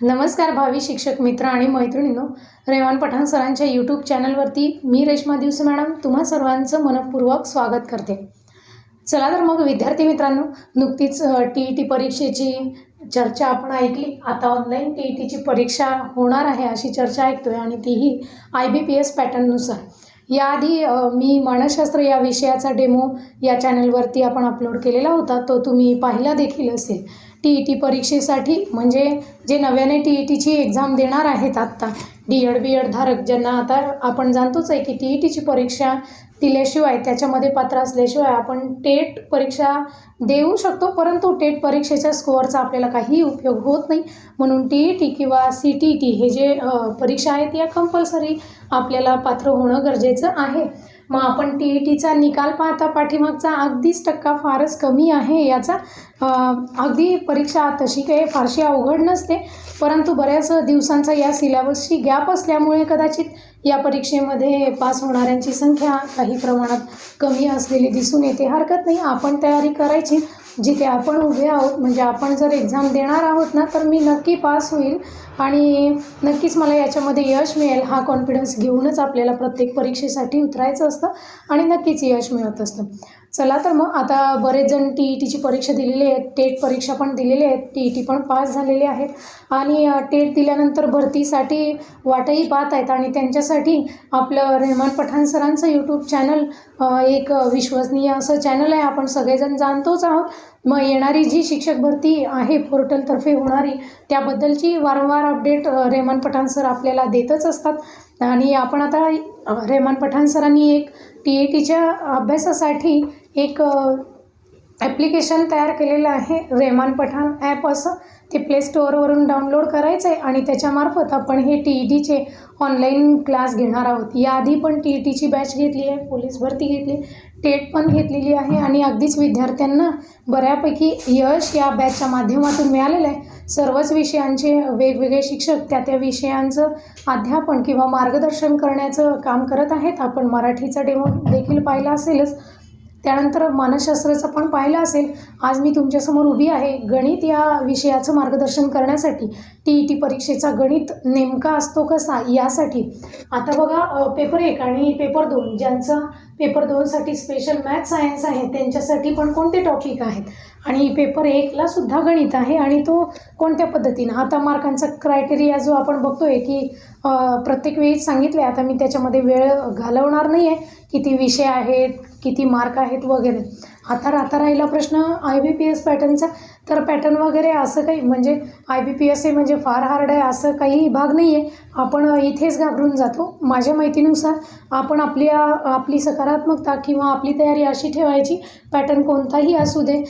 नमस्कार भावी शिक्षक मित्र आणि मैत्रिणींनो, रेवान पठाण सरांच्या यूट्यूब चॅनलवरती मी रेश्मा दिवसे मॅडम तुम्हा सर्वांचं मनपूर्वक स्वागत करते। चला तर मग विद्यार्थी मित्रांनो, नुकतीच TET परीक्षेची चर्चा आपण ऐकली। आता ऑनलाईन TETची परीक्षा होणार आहे अशी चर्चा ऐकतोय आणि तीही IBPS पॅटर्ननुसार। याआधी मी मानसशास्त्र या विषयाचा डेमो या चॅनलवरती आपण अपलोड केलेला होता, तो तुम्ही पाहिला देखील असेल। TET परीक्षेसाठी म्हणजे जे नव्याने TETची एक्झाम देणार आहेत आत्ता D.Ed. B.Ed. धारक ज्यांना आता आपण जाणतोच आहे की TETची परीक्षा दिल्याशिवाय त्याच्यामध्ये पात्र असल्याशिवाय आपण टेट परीक्षा देऊ शकतो, परंतु टेट परीक्षेच्या स्कोअरचा आपल्याला काही उपयोग होत नाही। म्हणून TET किंवा CTET हे जे परीक्षा आहेत या कंपल्सरी आपल्याला पात्र होणं गरजेचं आहे। मग आपण TETचा निकाल पाहता पाठीमागचा अगदीच टक्का फारच कमी आहे याचा। अगदी परीक्षा तशी काही फारशी अवघड नसते, परंतु बऱ्याच दिवसांचा या सिलेबसची गॅप असल्यामुळे कदाचित या परीक्षेमध्ये पास होणाऱ्यांची संख्या काही प्रमाणात कमी असलेली दिसून येते। हरकत नाही, आपण तयारी करायची। जिथे आपण उभे आहोत म्हणजे आपण जर एक्झाम देणार आहोत ना, तर मी नक्की पास होईल आणि नक्कीच मला याच्यामध्ये यश मिळेल हा कॉन्फिडन्स घेऊनच आपल्याला प्रत्येक परीक्षेसाठी उतरायचं असतं आणि नक्कीच यश मिळत असतं। चला तर मग आता बरेच जण TETची परीक्षा दिलेली आहेत, टेट परीक्षा पण दिलेली आहेत, TET पण पास झालेले आहेत आणि टेट दिल्यानंतर भरतीसाठी वाटही पाहत आहेत आणि त्यांच्यासाठी आपलं रेहमान पठाण सरांचं यूट्यूब चॅनल एक विश्वसनीय असं चॅनल आहे, आपण सगळेजण जाणतोच आहोत। मग येणारी जी शिक्षक भरती आहे पोर्टलतर्फे होणारी त्याबद्दलची वारंवार अपडेट रेहमान पठाण सर आपल्याला देतच असतात आणि आपण आता रेहमान पठाण सरांनी एक TETच्या अभ्यासासाठी एक ॲप्लिकेशन तयार केलेलं आहे, रेहमान पठाण ॲप असं। ते प्ले स्टोअरवरून डाउनलोड करायचं आहे आणि त्याच्यामार्फत आपण हे TETचे ऑनलाईन क्लास घेणार आहोत। याआधी पण TETची बॅच घेतली आहे, पोलीस भरती घेतली, टेट पण घेतलेली आहे आणि अगदीच विद्यार्थ्यांना बऱ्यापैकी यश या बॅचच्या माध्यमातून मिळालेलं आहे। सर्वच विषयांचे वेगवेगळे शिक्षक त्या विषयांचं अध्यापन किंवा मार्गदर्शन करण्याचं काम करत आहेत। आपण मराठीचा डेमो देखील पाहिला असेलच, त्यानंतर मानसशास्त्राचं पण पाहिलं असेल। आज मी तुमच्यासमोर उभी आहे गणित या विषयाचं मार्गदर्शन करण्यासाठी। TET परीक्षेचा गणित नेमका असतो कसा यासाठी आता बघा, पेपर 1 आणि पेपर 2 ज्यांचा पेपर 2साठी स्पेशल मॅथ सायन्स आहे त्यांच्यासाठी पण कोणते टॉपिक आहेत आणि पेपर 1ला सुद्धा गणित आहे आणि तो कोणत्या पद्धतीनं। आता मार्कांचा क्रायटेरिया जो आपण बघतोय की प्रत्येक वेळीच सांगितलं आहे, आता मी त्याच्यामध्ये वेळ घालवणार नाही आहे, किती विषय आहेत, किती मार्क आहेत वगैरे। आता राहिला प्रश्न IBPS पॅटर्नचा, तर पॅटर्न वगैरे असं काही म्हणजे IBPS हे म्हणजे फार हार्ड आहे असं काही भाग नाही आहे। आपण इथेच घाबरून जातो। माझ्या माहितीनुसार आपण आपली सकारात्मकता किंवा आपली तयारी अशी ठेवायची, पॅटर्न कोणताही असू दे,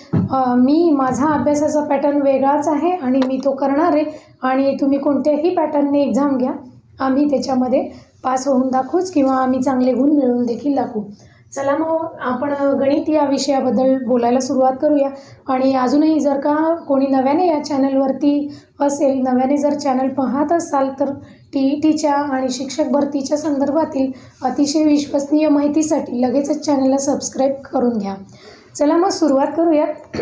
मी माझा अभ्यासाचा पॅटर्न वेगळाच आहे आणि मी तो करणार आहे आणि तुम्ही कोणत्याही पॅटर्नने एक्झाम घ्या, आम्ही त्याच्यामध्ये पास होऊन दाखवूच किंवा आम्ही चांगले गुण मिळवून देखील दाखवू। चला मग आपण गणित या विषयाबद्दल बोलायला सुरुवात करूया। आणि अजूनही जर का कोणी नव्याने या चॅनलवरती असेल, नव्याने जर चॅनल पाहत असाल, तर TETच्या आणि शिक्षक भरतीच्या संदर्भातील अतिशय विश्वसनीय माहितीसाठी लगेचच चॅनलला सबस्क्राईब करून घ्या। चला मग सुरुवात करूयात।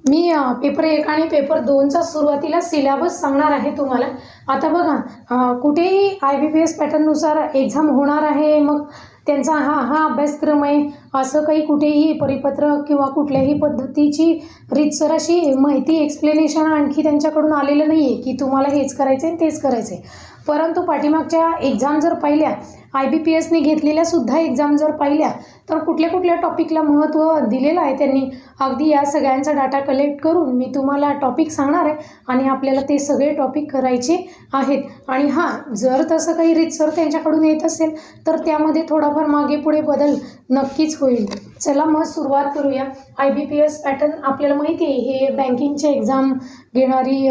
मी पेपर 1 आणि पेपर 2चा सुरुवातीला सिलेबस सांगणार आहे तुम्हाला। आता बघा, कुठेही IBPS पॅटर्ननुसार एक्झाम होणार आहे, मग त्यांचा हा अभ्यासक्रम आहे असं काही कुठेही परिपत्रक किंवा कुठल्याही पद्धतीची रीतसर अशी माहिती एक्सप्लेनेशन आणखी त्यांच्याकडून आलेलं नाही आहे की तुम्हाला हेच करायचं आहे तेच करायचं आहे। परंतु पाठीमागच्या एक्झाम जर पाहिल्या, IBPSने घेतलेल्या सुद्धा एक्झाम जर पाहिल्या, तर कुठल्या टॉपिकला महत्त्व दिलेलं आहे त्यांनी। अगदी या सगळ्यांचा डाटा कलेक्ट करून मी तुम्हाला टॉपिक सांगणार आहे आणि आपल्याला ते सगळे टॉपिक करायचे आहेत। आणि हां, जर तसं काही रीतसर त्यांच्याकडून येत असेल तर त्यामध्ये थोडाफार मागे पुढे बदल नक्कीच होईल। चला मग सुरुवात करूया। IBPS पॅटर्न आपल्याला माहिती आहे, हे बँकिंगचे एक्झाम घेणारी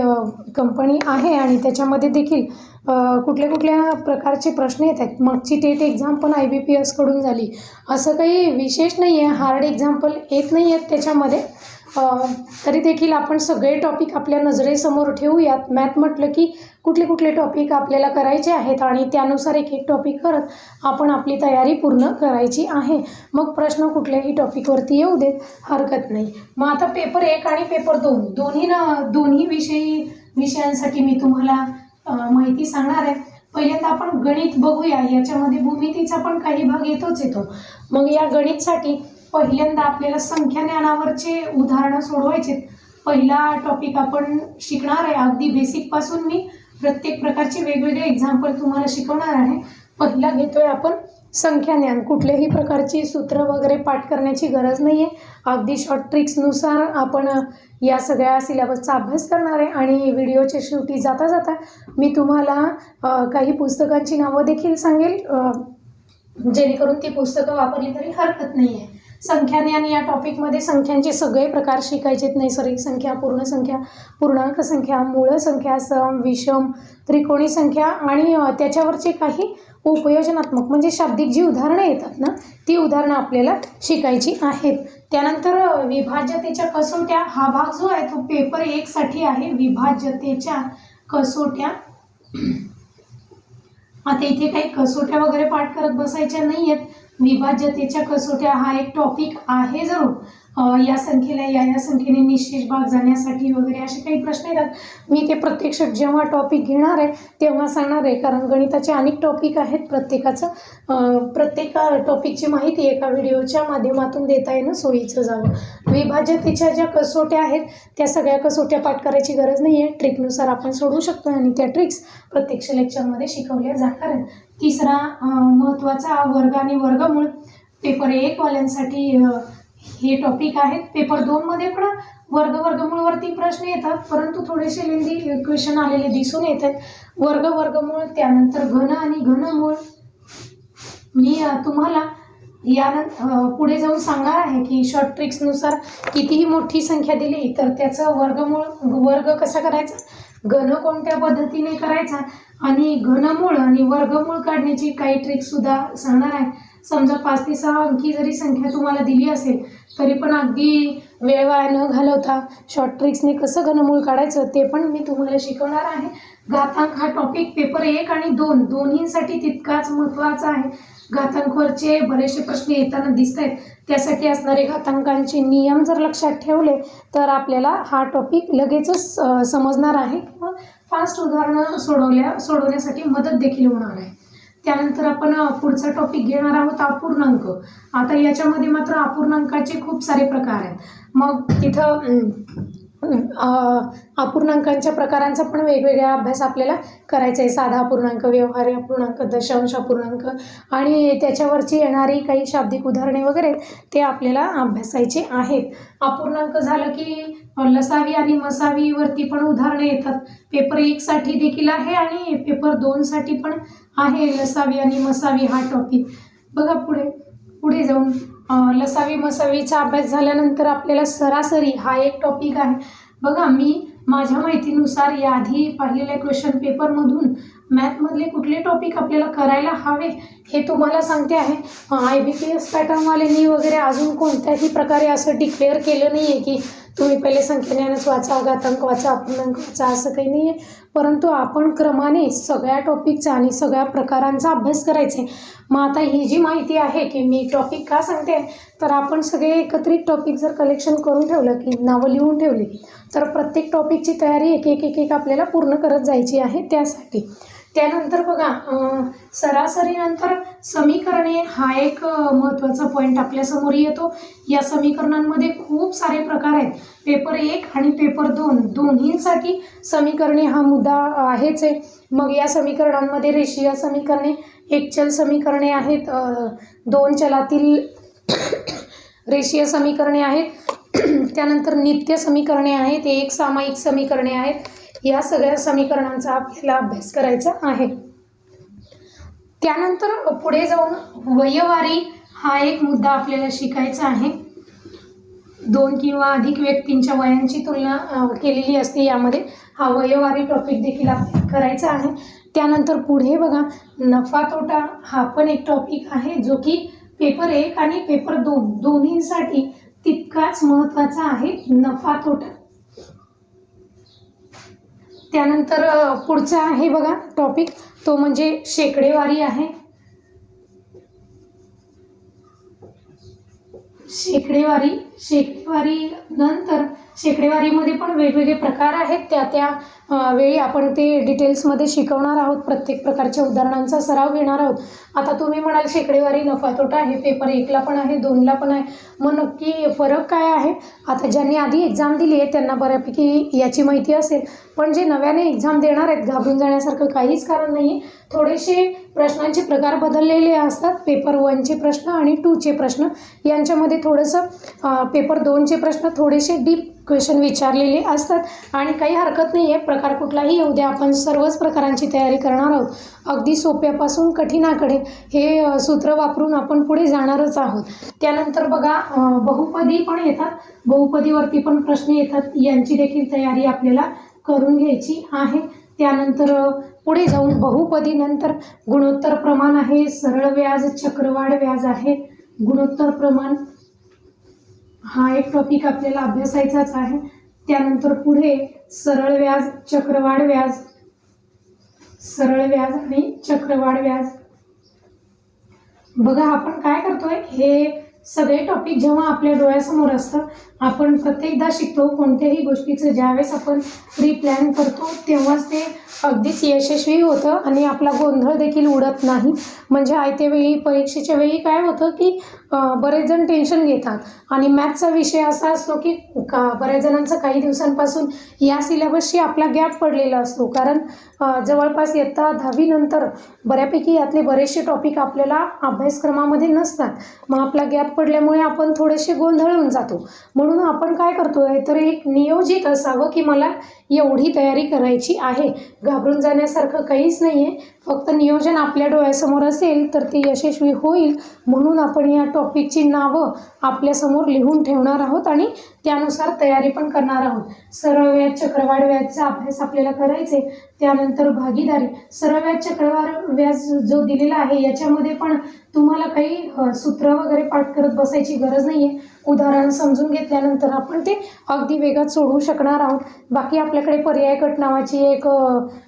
कंपनी आहे आणि त्याच्यामध्ये देखील कुठल्या प्रकारचे प्रश्न येत आहेत। मागची टेट एक्झाम पण IBPSकडून झाली, असं काही विशेष नाही आहे, हार्ड एक्झाम्पल येत नाही आहेत त्याच्यामध्ये। तरी देखील आपण सगळे टॉपिक आपल्या नजरेसमोर ठेवूयात। मॅथ म्हटलं की कुठले टॉपिक आपल्याला करायचे आहेत आणि त्यानुसार एक टॉपिक करत आपण आपली तयारी पूर्ण करायची आहे। मग प्रश्न कुठल्याही टॉपिकवरती येऊ देत, हरकत नाही। मग आता पेपर 1 आणि पेपर 2 दोन्ही विषयी विषयांसाठी मी तुम्हाला माहिती सांगणार आहे। पहिल्यांदा आपण गणित बघूया। याच्यामध्ये भूमितीचा पण काही भाग येतो। मग या गणितसाठी पहिल्यांदा आपल्याला संख्या ज्ञानावरचे उदाहरणं सोडवायचे। पहिला टॉपिक आपण शिकणार आहे, अगदी बेसिक पासून मी प्रत्येक प्रकारचे वेगवेगळे एक्झाम्पल तुम्हाला शिकवणार आहे। पहिला घेतोय आपण संख्या ज्ञान। कुठल्याही प्रकारची सूत्र वगैरे पाठ करण्याची गरज नाही आहे, अगदी शॉर्ट ट्रिक्सनुसार आपण या सगळ्या सिलेबसचा अभ्यास करणार आहे। आणि व्हिडिओच्या शेवटी जाता जाता मी तुम्हाला काही पुस्तकांची नावं देखील सांगेल, जेणेकरून ती पुस्तकं वापरली तरी हरकत नाही आहे। संख्या ज्ञान या टॉपिकमध्ये संख्यांचे सगळे प्रकार शिकायचेत। नैसर्गिक संख्या, पूर्ण संख्या, पूर्णांक संख्या, मूळ संख्या, सम, विषम, त्रिकोणी संख्या आणि त्याच्यावरचे काही उपयोजनात्मक म्हणजे शाब्दिक जी उदाहरणं येतात ना, ती उदाहरणं आपल्याला शिकायची आहेत। त्यानंतर विभाज्यतेच्या कसोट्या हा भाग जो आहे तो पेपर 1 साठी आहे। विभाज्यतेच्या कसोट्या, आता इथे काही कसोट्या वगैरे पाठ करत बसायच्या नाही आहेत। विभाज्यतेच्या कसोट्या हा एक टॉपिक आहे जरूर। या संख्येला या संख्येने निश्चित भाग जाण्यासाठी वगैरे असे काही प्रश्न येतात। मी ते प्रत्यक्षात जेव्हा टॉपिक घेणार आहे तेव्हा सांगणार आहे, कारण गणिताचे अनेक टॉपिक आहेत। प्रत्येक टॉपिकची माहिती एका व्हिडिओच्या माध्यमातून देता येणं सोयीचं जावं। विभाज्यतेच्या ज्या कसोट्या आहेत त्या सगळ्या कसोट्या पाठ करायची गरज नाही आहे, ट्रिकनुसार आपण सोडवू शकतो आणि त्या ट्रिक्स प्रत्यक्ष लेक्चरमध्ये शिकवल्या जाणार आहेत। तिसरा महत्त्वाचा वर्ग आणि वर्गमूळ पेपर 1 वाल्यांसाठी हे टॉपिक आहेत। पेपर 2 मध्ये पण वर्गमूळवरती प्रश्न येतात, परंतु थोडेसे लेंदी क्वेश्चन आलेले दिसून येतात। वर्गमूळ, त्यानंतर घन आणि घनमूळ मी तुम्हाला पुढे जाऊन सांगणार आहे की शॉर्ट ट्रिक्सनुसार कितीही मोठी संख्या दिली तर त्याचं वर्ग कसा करायचा, घन कोणत्या पद्धतीने करायचा आणि घनमूळ आणि वर्गमूळ काढण्याची काही ट्रिक्स सुद्धा सांगणार आहे। समजा 5 ते 6 अंकी जरी संख्या तुम्हाला दिली असेल तरी पण अगदी वेळ वाया न घालवता शॉर्ट ट्रिक्सने कसं घनमूळ काढायचं ते पण मी तुम्हाला शिकवणार आहे। घातांक हा टॉपिक पेपर 1 आणि 2 दोन्हींसाठी तितकाच महत्त्वाचा आहे। घातांकवरचे बरेचसे प्रश्न येताना दिसत आहेत, त्यासाठी असणारे घातांकांचे नियम जर लक्षात ठेवले तर आपल्याला हा टॉपिक लगेचच समजणार आहे किंवा फास्ट उदाहरणं सोडवण्यासाठी मदत देखील होणार आहे। त्यानंतर आपण पुढचा टॉपिक घेणार आहोत अपूर्णांक। आता याच्यामध्ये मात्र अपूर्णांकाचे खूप सारे प्रकार आहेत। मग तिथं अपूर्णांकांच्या प्रकारांचा पण वेगवेगळा अभ्यास आपल्याला करायचा आहे। साधा अपूर्णांक, व्यवहार्य अपूर्णांक, दशांश अपूर्णांक आणि त्याच्यावरची येणारी काही शाब्दिक उदाहरणे वगैरे ते आपल्याला अभ्यासायचे आहेत। अपूर्णांक झालं की लसावी आणि मसावीवरती पण उदाहरणे येतात। पेपर 1 साठी देखील आहे आणि पेपर 2 साठी पण आहे लसावी आणि मसावी हा टॉपिक। बघा पुढे जाऊन लसावी मसावीचा अभ्यास झाल्यानंतर आपल्याला सरासरी हा एक टॉपिक आहे। बघा मी माझ्या माहितीनुसार याआधी पाहिलेल्या क्वेश्चन पेपरमधून मॅथमधले कुठले टॉपिक आपल्याला करायला हवे हे तुम्हाला सांगते आहे। IBPS पॅटर्नवाल्यांनी वगैरे अजून कोणत्याही प्रकारे असं डिक्लेअर केलं नाही आहे की तुम्ही पहिले संख्याज्ञानच वाचा, घातांक वाचा, अपूर्णांक वाचा, असं काही नाही आहे। परंतु आपण क्रमाने सगळ्या टॉपिकचा आणि सगळ्या प्रकारांचा अभ्यास करायचा आहे। मग आता ही जी माहिती आहे की मी टॉपिक का सांगते तर आपण सगळे एकत्रित टॉपिक जर कलेक्शन करून ठेवलं की नावं लिहून ठेवली तर प्रत्येक टॉपिकची तयारी एक आपल्याला पूर्ण करत जायची आहे त्यासाठी। त्यानंतर बघा सरासरीनंतर समीकरणे हा एक महत्त्वाचा पॉईंट आपल्यासमोर येतो। या समीकरणांमध्ये खूप सारे प्रकार आहेत। पेपर 1 आणि पेपर 2 दोन्हींसाठी समीकरणे हा मुद्दा आहेच आहे। मग या समीकरणांमध्ये रेषीय समीकरणे, एकचल समीकरणे आहेत, 2 चलातील रेषीय समीकरणे आहेत, त्यानंतर नित्य समीकरणे आहेत, एक सामायिक समीकरणे आहेत। या सगळ्या समीकरणांचा आपल्याला अभ्यास करायचा आहे। त्यानंतर पुढे जाऊन वयवारी हा एक मुद्दा आपल्याला शिकायचा आहे। 2 किंवा अधिक व्यक्तींच्या वयांची तुलना केलेली असते, यामध्ये हा वयवारी टॉपिक देखील आपल्याला करायचा आहे। त्यानंतर पुढे बघा नफा तोटा हा पण एक टॉपिक आहे जो की पेपर 1 आणि पेपर 2 दोन्हींसाठी तितकाच महत्त्वाचा आहे, नफा तोटा। त्यानंतर पुढचा आहे बघा टॉपिक तो म्हणजे शेकडेवारी आहे। शेकडेवारी नंतर शेकडेवारीमध्ये पण वेगवेगळे प्रकार आहेत, त्या वेळी आपण ते डिटेल्समध्ये शिकवणार आहोत. प्रत्येक प्रकारच्या उदाहरणांचा सराव घेणार आहोत. आता तुम्ही म्हणाल शेकडेवारी नफा तोटा आहे, पेपर 1ला पण आहे, 2ला पण आहे, मग नक्की फरक काय आहे? आता ज्यांनी आधी एक्झाम दिली आहे त्यांना बऱ्यापैकी याची माहिती असेल, पण जे नव्याने एक्झाम देणार आहेत घाबरून जाण्यासारखं काहीच कारण नाही आहे. थोडेसे प्रश्नांचे प्रकार बदललेले असतात. पेपर 1चे प्रश्न आणि 2चे प्रश्न यांच्यामध्ये थोडंसं पेपर 2चे प्रश्न थोडेसे डीप क्वेश्चन विचारलेले असतात आणि काही हरकत नाही आहे. प्रकार कुठलाही येऊ द्या, आपण सर्वच प्रकारांची तयारी करणार आहोत. अगदी सोप्यापासून कठीणाकडे हे सूत्र वापरून आपण पुढे जाणारच आहोत. त्यानंतर बघा बहुपदी पण येतात, बहुपदीवरती पण प्रश्न येतात, यांची देखील तयारी आपल्याला करून घ्यायची आहे. त्यानंतर पुढे जाऊन बहुपदी नंतर गुणोत्तर प्रमाण आहे, सरळ व्याज, चक्रवाढ व्याज आहे. गुणोत्तर प्रमाण हा एक टॉपिक आपल्याला अभ्यासायचाच आहे. त्यानंतर पुढे सरळ व्याज, चक्रवाढ व्याज, सरळ व्याज आणि चक्रवाढ व्याज. बघा आपण काय करतोय, हे सगळे टॉपिक जेव्हा आपल्या डोळ्यासमोर असतं, आपण प्रत्येकदा शिकतो. कोणत्याही गोष्टीचं ज्यावेळेस आपण प्री प्लॅन करतो तेव्हाच ते अगदीच यशस्वी होतं आणि आपला गोंधळ देखील उडत नाही. म्हणजे आयत्या वेळी परीक्षेच्या वेळी काय होतं की बरेच जण टेन्शन घेतात आणि मॅथ्सचा विषय असा असतो की बऱ्याच जणांचा काही दिवसांपासून या सिलेबसशी आपला गॅप पडलेला असतो. कारण जवळपास इयत्ता 10वी नंतर बऱ्यापैकी यातले बरेचसे टॉपिक आपल्याला अभ्यासक्रमामध्ये नसतात. मग आपला गॅप पडल्यामुळे आपण थोडेसे गोंधळून जातो. म्हणून आपण काय करतोय तर एक नियोजित असावं की मला एवढी तयारी करायची आहे. घाबरून जाण्यासारखं काहीच नाही आहे. फक्त नियोजन आपल्या डोळ्यासमोर असेल तर ते यशस्वी होईल. म्हणून आपण या टॉपिकची नावं आपल्यासमोर लिहून ठेवणार आहोत आणि त्यानुसार तयारी पण करणार आहोत. सरळ व्याज, चक्रवाढ व्याजचा अभ्यास आपल्याला करायचे. त्यानंतर भागीदारी, सरळ व्याज, चक्रवाढ व्याज जो दिलेला आहे याच्यामध्ये पण तुम्हाला काही सूत्र वगैरे पाठ करत बसायची गरज नाही आहे. उदाहरण समजून घेतल्यानंतर आपण ते अगदी वेगात सोडवू शकणार आहोत. बाकी आपल्याकडे पर्याय कट नावाची एक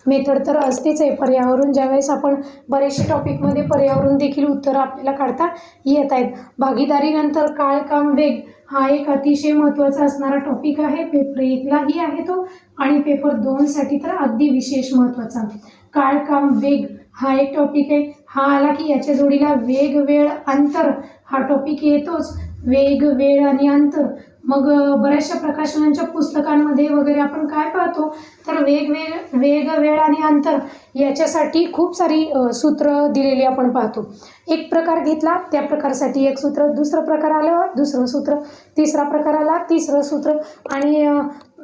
मेथड तर असतेच आहे. पर्यावरून ज्यावेळेस आपण बरेचसे टॉपिकमध्ये पर्यावरून देखील उत्तरं आपल्याला काढता येत आहेत. भागीदारीनंतर काळ, काम, वेग हा एक अतिशय महत्त्वाचा असणारा टॉपिक आहे. पेपर 1लाही आहे तो आणि पेपर 2साठी तर अगदी विशेष महत्त्वाचा. काळ, काम, वेग हा एक टॉपिक आहे. हा आला की याच्या जोडीला वेग, वेळ, अंतर हा टॉपिक येतोच. वेग, वेळ आणि अंतर. मग बऱ्याचशा प्रकाशनांच्या पुस्तकांमध्ये वगैरे आपण काय पाहतो तर वेग, वेळ आणि अंतर याच्यासाठी खूप सारी सूत्र दिलेली आपण पाहतो. एक प्रकार घेतला त्या प्रकारसाठी एक सूत्र, दुसरा प्रकार आला दुसरं सूत्र, तिसरा प्रकार आला तिसरं सूत्र. आणि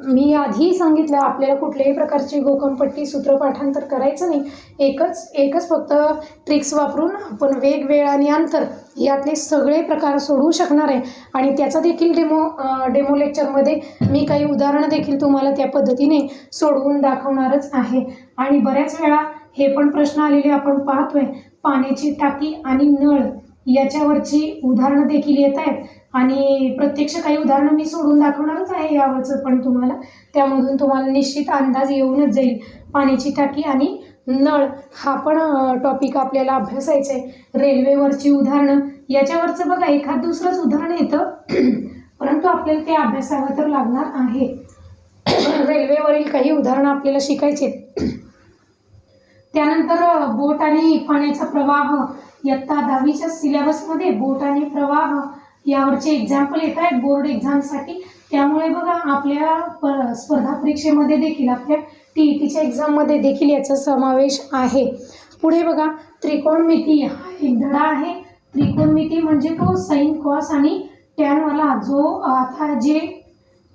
मी आधी सांगितलं आपल्याला कुठल्याही प्रकारची गोकणपट्टी सूत्र पाठांतर करायचं नाही. एकच फक्त ट्रिक्स वापरून आपण वेग, वेळ आणि अंतर यातले सगळे प्रकार सोडवू शकणार आहे. आणि त्याचा देखील डेमो लेक्चरमध्ये मी काही उदाहरणं देखील तुम्हाला त्या पद्धतीने सोडवून दाखवणारच आहे. आणि बऱ्याच वेळा हे पण प्रश्न आलेले आपण पाहतोय, पाण्याची टाकी आणि नळ याच्यावरची उदाहरणं देखील येत आहेत. आणि प्रत्यक्ष काही उदाहरणं मी सोडून दाखवणारच आहे यावरचं पण तुम्हाला, त्यामधून तुम्हाला निश्चित अंदाज येऊनच जाईल. पाण्याची टाकी आणि नळ हा पण टॉपिक आपल्याला अभ्यासायचा आहे. रेल्वेवरची उदाहरणं याच्यावरचं बघा एखाद दुसरंच उदाहरण येतं परंतु आपल्याला ते अभ्यासावं तर लागणार आहे. रेल्वेवरील काही उदाहरणं आपल्याला शिकायचे. त्यानंतर बोट आणि पाण्याचा प्रवाह, इयत्ता 10वीच्या सिलेबसमध्ये बोट आणि प्रवाह यावरचे एक्झाम्पल येत आहेत बोर्ड एक्झामसाठी. त्यामुळे बघा आपल्या स्पर्धा परीक्षेमध्ये देखील, आपल्या TETच्या एक्झाममध्ये देखील याचा समावेश आहे. पुढे बघा त्रिकोणमिती हा एक धडा आहे. त्रिकोणमिती म्हणजे तो साइन, कॉस आणि टॅनवाला जो आता जे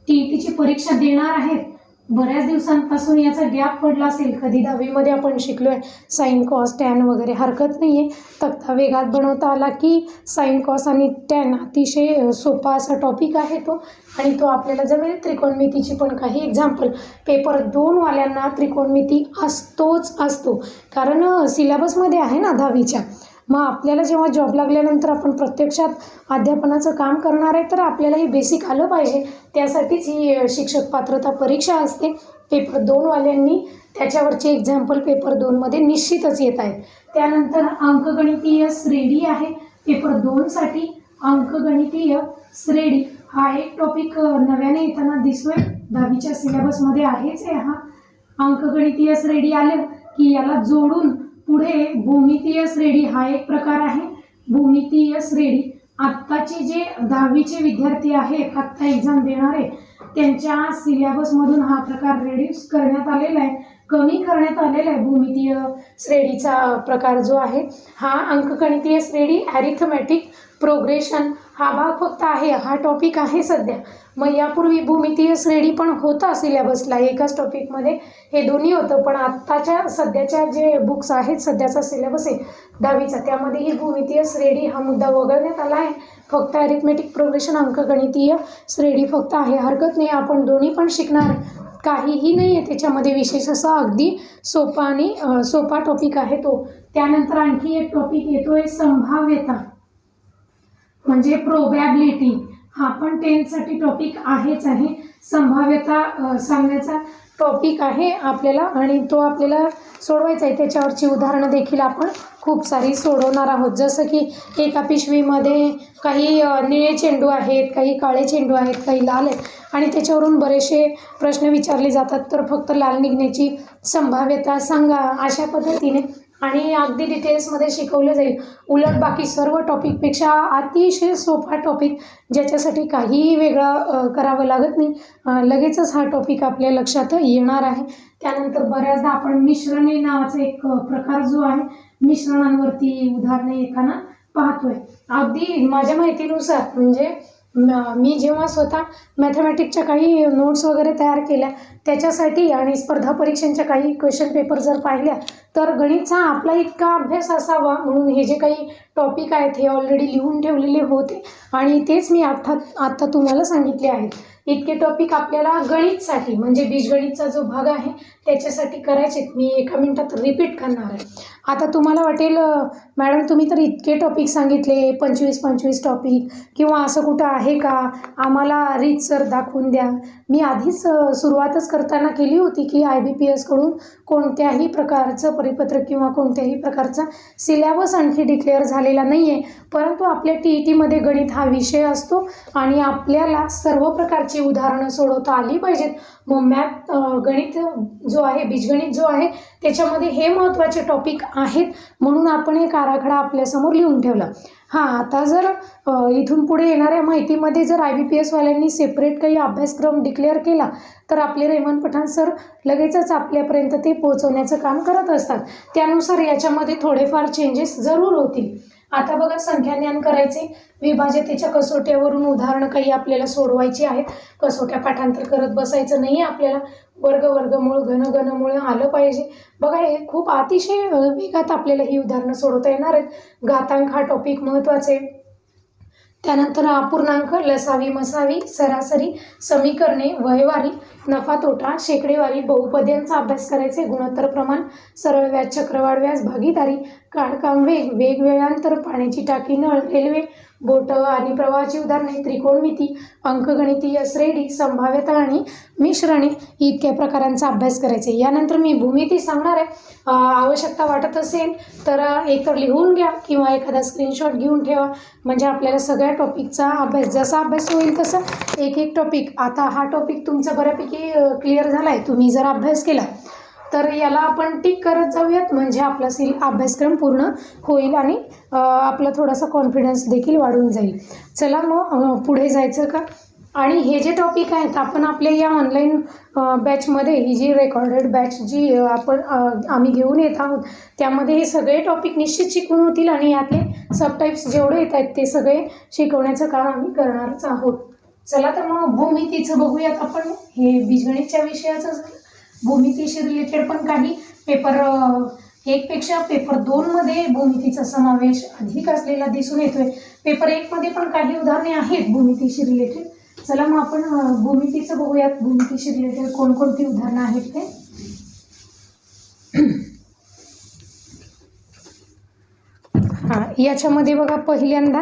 TETची परीक्षा देणार आहेत बऱ्याच दिवसांपासून याचा गॅप पडला असेल. कधी 10वीमध्ये आपण शिकलोय साइन, कॉस, टॅन वगैरे, हरकत नाही आहे. तक्ता वेगात बनवता आला की साइन, कॉस आणि टॅन अतिशय सोपा असा टॉपिक आहे तो आणि तो आपल्याला जमेल. त्रिकोणमितीची पण काही एक्झाम्पल पेपर 2वाल्यांना त्रिकोणमिती असतो कारण सिलेबसमध्ये आहे ना 10वीच्या. मग आपल्याला जेव्हा जॉब लागल्यानंतर आपण प्रत्यक्षात अध्यापनाचं काम करणार आहे तर आपल्याला हे बेसिक आलं पाहिजे. त्यासाठीच ही शिक्षक पात्रता परीक्षा असते. पेपर 2वाल्यांनी त्याच्यावरचे एक्झाम्पल पेपर 2मध्ये निश्चितच येत आहेत. त्यानंतर अंकगणितीय श्रेणी आहे पेपर 2साठी. अंकगणितीय श्रेणी हा एक टॉपिक नव्याने येताना दिसतोय, 10वीच्या सिलेबसमध्ये आहेच आहे हा. अंकगणितीय श्रेणी आलं की याला जोडून पुढे भूमितीय श्रेणी हा एक प्रकार आहे. भूमितीय श्रेणी आत्ताचे जे 10वीचे विद्यार्थी आहेत, आत्ता एक्झाम देणारे, त्यांच्या सिलेबसमधून हा प्रकार रिड्यूस करण्यात आलेला आहे, कमी करण्यात आलेला आहे. भूमितीय श्रेणीचा प्रकार जो आहे हा अंकगणितीय श्रेणी, ॲरिथमॅटिक प्रोग्रेशन हा भाग फक्त आहे, हा टॉपिक आहे सध्या. मग यापूर्वी भूमितीय श्रेणी पण होता सिलेबसला, एकाच टॉपिकमध्ये हे दोन्ही होतं. पण आत्ताच्या सध्याच्या जे बुक्स आहेत, सध्याचा सिलेबस आहे 10वीचा, त्यामध्ये ही भूमितीय श्रेणी हा मुद्दा वगळण्यात आला आहे. फक्त ॲरिथमॅटिक प्रोग्रेशन अंकगणितीय श्रेणी फक्त आहे. हरकत नाही, आपण दोन्ही पण शिकणार, काहीही नाही आहे त्याच्यामध्ये विशेष असा, अगदी सोपा आणि सोपा टॉपिक आहे तो. त्यानंतर आणखी एक टॉपिक येतोय संभाव्यता, म्हणजे प्रोबॅबिलिटी. हा पण 10th साठी टॉपिक आहेच आहे. संभाव्यता सांगण्याचा टॉपिक आहे आपल्याला आणि तो आपल्याला सोडवायचा आहे. त्याच्यावरची उदाहरणं देखील आपण खूप सारी सोडवणार आहोत. जसं की एका पिशवीमध्ये काही निळे चेंडू आहेत, काही काळे चेंडू आहेत, काही लाल आहेत आणि त्याच्यावरून बरेचसे प्रश्न विचारले जातात. तर फक्त लाल निघण्याची संभाव्यता सांगा, अशा पद्धतीने आणि अगदी डिटेल्समध्ये शिकवलं जाईल. उलट बाकी सर्व टॉपिकपेक्षा अतिशय सोपा टॉपिक, ज्याच्यासाठी काहीही वेगळं करावं लागत नाही, लगेचच हा टॉपिक आपल्या लक्षात येणार आहे. त्यानंतर बऱ्याचदा आपण मिश्रणे नावाचा एक प्रकार जो आहे, मिश्रणांवरती उदाहरणे येताना पाहतोय. अगदी माझ्या माहितीनुसार, म्हणजे मी जेव्हा स्वतः मॅथमॅटिकच्या काही नोट्स वगैरे तयार केल्या त्याच्यासाठी आणि स्पर्धा परीक्षांच्या काही क्वेश्चन पेपर जर पाहिल्या, तर गणितचा आपला इतका अभ्यास असावा म्हणून हे जे काही टॉपिक आहेत हे ऑलरेडी लिहून ठेवलेले होते आणि तेच मी आत्ता तुम्हाला सांगितले आहेत. इतके टॉपिक आपल्याला गणितसाठी, म्हणजे बीजगणितचा जो भाग आहे त्याच्यासाठी करायचे. मी एका मिनिटात रिपीट करणार आहे. आता तुम्हाला वाटेल, मॅडम तुम्ही तर इतके टॉपिक सांगितले, 25 टॉपिक, किंवा असं कुठं आहे का, आम्हाला रीतसर दाखवून द्या. मी आधीच सुरुवातच करताना केली होती की IBPS कडून कोणत्याही प्रकारचं परिपत्रक किंवा कोणत्याही प्रकारचा सिलेबस आणखी डिक्लेअर झालेला नाही आहे. परंतु आपल्या TETमध्ये गणित हा विषय असतो आणि आपल्याला सर्व प्रकारची उदाहरणं सोडवता आली पाहिजेत. मग गणित जो आहे, बीजगणित जो आहे, त्याच्यामध्ये हे महत्त्वाचे टॉपिक आहेत म्हणून आपण एक आराखडा आपल्यासमोर लिहून ठेवला. आता जर इथून पुढे येणाऱ्या माहितीमध्ये जर IBPS वाल्यांनी सेपरेट काही अभ्यासक्रम डिक्लेअर केला तर आपले रेमन पठाण सर लगेचच आपल्यापर्यंत ते पोहोचवण्याचं काम करत असतात. त्यानुसार याच्यामध्ये थोडेफार चेंजेस जरूर होतील. आता बघा, संख्याज्ञान करायचे, विभाज्यतेच्या कसोट्यावरून उदाहरणं काही आपल्याला सोडवायची आहेत. कसोट्या पाठांतर करत बसायचं नाही आपल्याला. वर्गमूळ, घनमूळ आलं पाहिजे. बघा, हे खूप अतिशय वेगात आपल्याला ही उदाहरणं सोडवता येणार आहेत. घातांक हा टॉपिक महत्त्वाचे. त्यानंतर अपूर्णांक, लसावी मसावी, सरासरी, समीकरणे, वयवारी, नफा तोटा, शेकडेवारी, बहुपद्यांचा अभ्यास करायचे. गुणोत्तर प्रमाण, सरळ व्याज, चक्रवाढ व्याज, भागीदारी, काळकाम वेग, वेळांतर, पाण्याची टाकी, नळ, रेल्वे, बोट आणि प्रवाहाची उदाहरणे, त्रिकोणमिती, अंकगणितीय श्रेणी, संभाव्यता आणि मिश्रणे, इतक्या प्रकारांचा अभ्यास करायचे. यानंतर मी भूमिती सांगणार आहे. आवश्यकता वाटत असेल तर एकतर लिहून घ्या किंवा एखादा स्क्रीनशॉट घेऊन ठेवा, म्हणजे आपल्याला सगळ्या टॉपिकचा अभ्यास, जसा अभ्यास होईल तसं एक टॉपिक. आता हा टॉपिक तुमचा बऱ्यापैकी क्लिअर झाला आहे, तुम्ही जर अभ्यास केला तर याला आपण टिक करत जाऊयात, म्हणजे आपला अभ्यासक्रम पूर्ण होईल आणि आपला थोडासा कॉन्फिडन्स देखील वाढून जाईल. चला मग पुढे जायचं का. आणि हे जे टॉपिक आहेत आपण आपल्या या ऑनलाईन बॅचमध्ये, ही जी रेकॉर्डेड बॅच जी आम्ही घेऊन येत आहोत, त्यामध्ये हे सगळे टॉपिक निश्चित शिकवून होतील आणि यातले सबटाईप्स जेवढे येत आहेत ते सगळे शिकवण्याचं काम आम्ही करणारच आहोत. चला तर मग भूमितीचं बघूयात आपण. हे बीजगणितच्या विषयाचं झालं. भूमितीशी रिलेटेड पण काही पेपर 1 पेक्षा पेपर 2 मध्ये भूमितीचा समावेश अधिक असलेला दिसून येतोय. पेपर 1 मध्ये पण काही उदाहरणे आहेत भूमितीशी रिलेटेड. चला मग आपण भूमितीचं बघूयात. भूमितीशी रिलेटेड कोणकोणती उदाहरणं आहेत ते. याच्यामध्ये बघा, पहिल्यांदा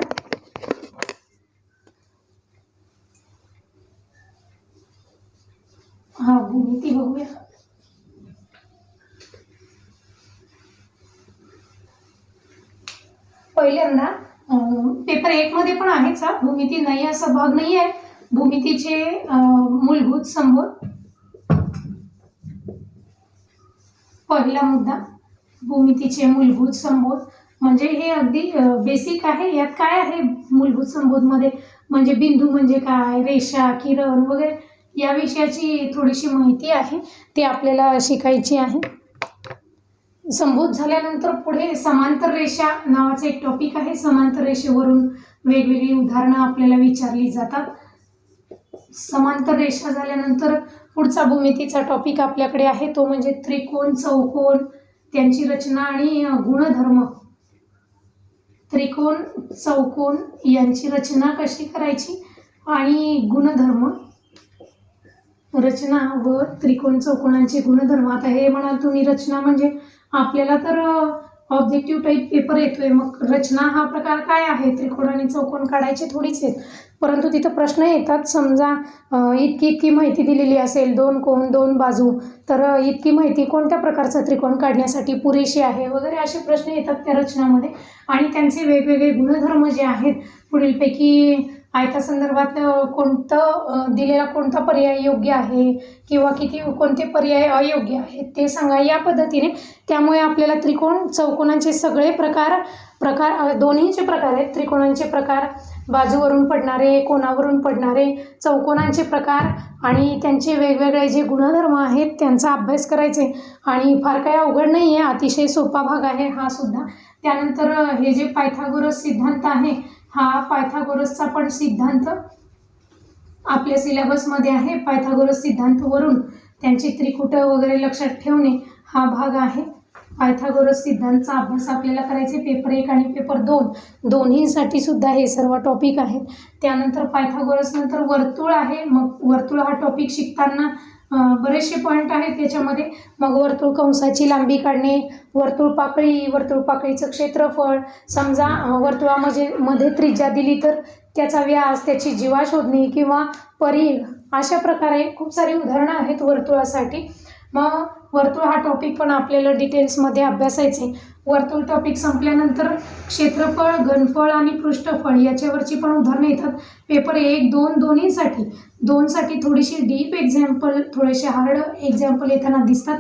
भूमिती बघूया. पहिल्यांदा पेपर 1 मध्ये पण आहेच, भूमिती नाही असा भाग नाही आहे, भूमितीचे मूलभूत संबोध. पहिला मुद्दा, भूमितीचे मूलभूत संबोध म्हणजे हे अगदी बेसिक आहे. यात काय आहे मूलभूत संबोधमध्ये, म्हणजे बिंदू म्हणजे काय, रेषा, किरण वगैरे या विषयाची थोडीशी माहिती आहे, ती आपल्याला शिकायची आहे. संबोध झाल्यानंतर पुढे समांतर रेषा नावाचे एक टॉपिक आहे. समांतर रेषेवरून वेगवेगळी उदाहरणं आपल्याला विचारली जातात. समांतर रेषा झाल्यानंतर पुढचा भूमितीचा टॉपिक आपल्याकडे आहे, तो म्हणजे त्रिकोण, चौकोन, त्यांची रचना आणि गुणधर्म. त्रिकोण, चौकोन यांची रचना कशी करायची आणि गुणधर्म, रचना व त्रिकोण चौकोनांचे गुणधर्म. आता हे म्हणाल तुम्ही रचना म्हणजे आपल्याला तर ऑब्जेक्टिव्ह टाईप पेपर येतोय, मग रचना हा प्रकार काय आहे, त्रिकोण आणि चौकोन काढायचे थोडीच आहेत, परंतु तिथं प्रश्न येतात. समजा इतकी माहिती दिलेली असेल, 2 कोन 2 बाजू, तर इतकी माहिती कोणत्या प्रकारचा त्रिकोण काढण्यासाठी पुरेशी आहे वगैरे असे प्रश्न येतात त्या रचनामध्ये. आणि त्यांचे वेगवेगळे गुणधर्म जे आहेत, पुढीलपैकी आयतासंदर्भात दिलेला कोणता पर्याय योग्य आहे किंवा कोणते पर्याय अयोग्य आहेत ते सांगा, या पद्धतीने. त्यामुळे आपल्याला त्रिकोण चौकोनांचे सगळे प्रकार दोन्हीचे प्रकार आहेत. त्रिकोणांचे प्रकार, बाजूवरून पडणारे, कोणावरून पडणारे, चौकोनांचे प्रकार आणि त्यांचे वेगवेगळे जे गुणधर्म आहेत त्यांचा अभ्यास करायचे. आणि फार काही अवघड नाही आहे, अतिशय सोपा भाग आहे हा सुद्धा. त्यानंतर हे जे पायथागोरस सिद्धांत आहे, हा पायथागोरसचा पण सिद्धांत आपल्या सिलेबसमध्ये आहे. पायथागोरस सिद्धांतावरून त्यांची त्रिकुटं वगैरे लक्षात ठेवणे हा भाग आहे. पायथागोरस सिद्धांतचा अभ्यास आपल्याला करायचे पेपर 1 आणि पेपर 2 दोन्हीसाठी सुद्धा हे सर्व टॉपिक आहेत. त्यानंतर पायथागोरस नंतर वर्तुळ आहे. मग वर्तुळ हा टॉपिक शिकताना बरेचसे पॉईंट आहेत त्याच्यामध्ये. मग वर्तुळ कंसाची लांबी काढणे, वर्तुळ पाकळीचं क्षेत्रफळ, समजा वर्तुळामध्ये त्रिज्या दिली तर त्याचा व्यास, त्याची जीवा शोधणे किंवा परिघ, अशा प्रकारे खूप सारी उदाहरणं आहेत वर्तुळासाठी. मग वर्तुळ हा टॉपिक पण आपल्याला डिटेल्समध्ये अभ्यासायचे. वर्तुळ टॉपिक संपल्यानंतर क्षेत्रफळ, घनफळ आणि पृष्ठफळ याच्यावरची पण उदाहरणं येतात. पेपर 1, 2 दोन्हीसाठी थोडीशी डीप एक्झाम्पल, थोडेसे हार्ड एक्झाम्पल येताना दिसतात.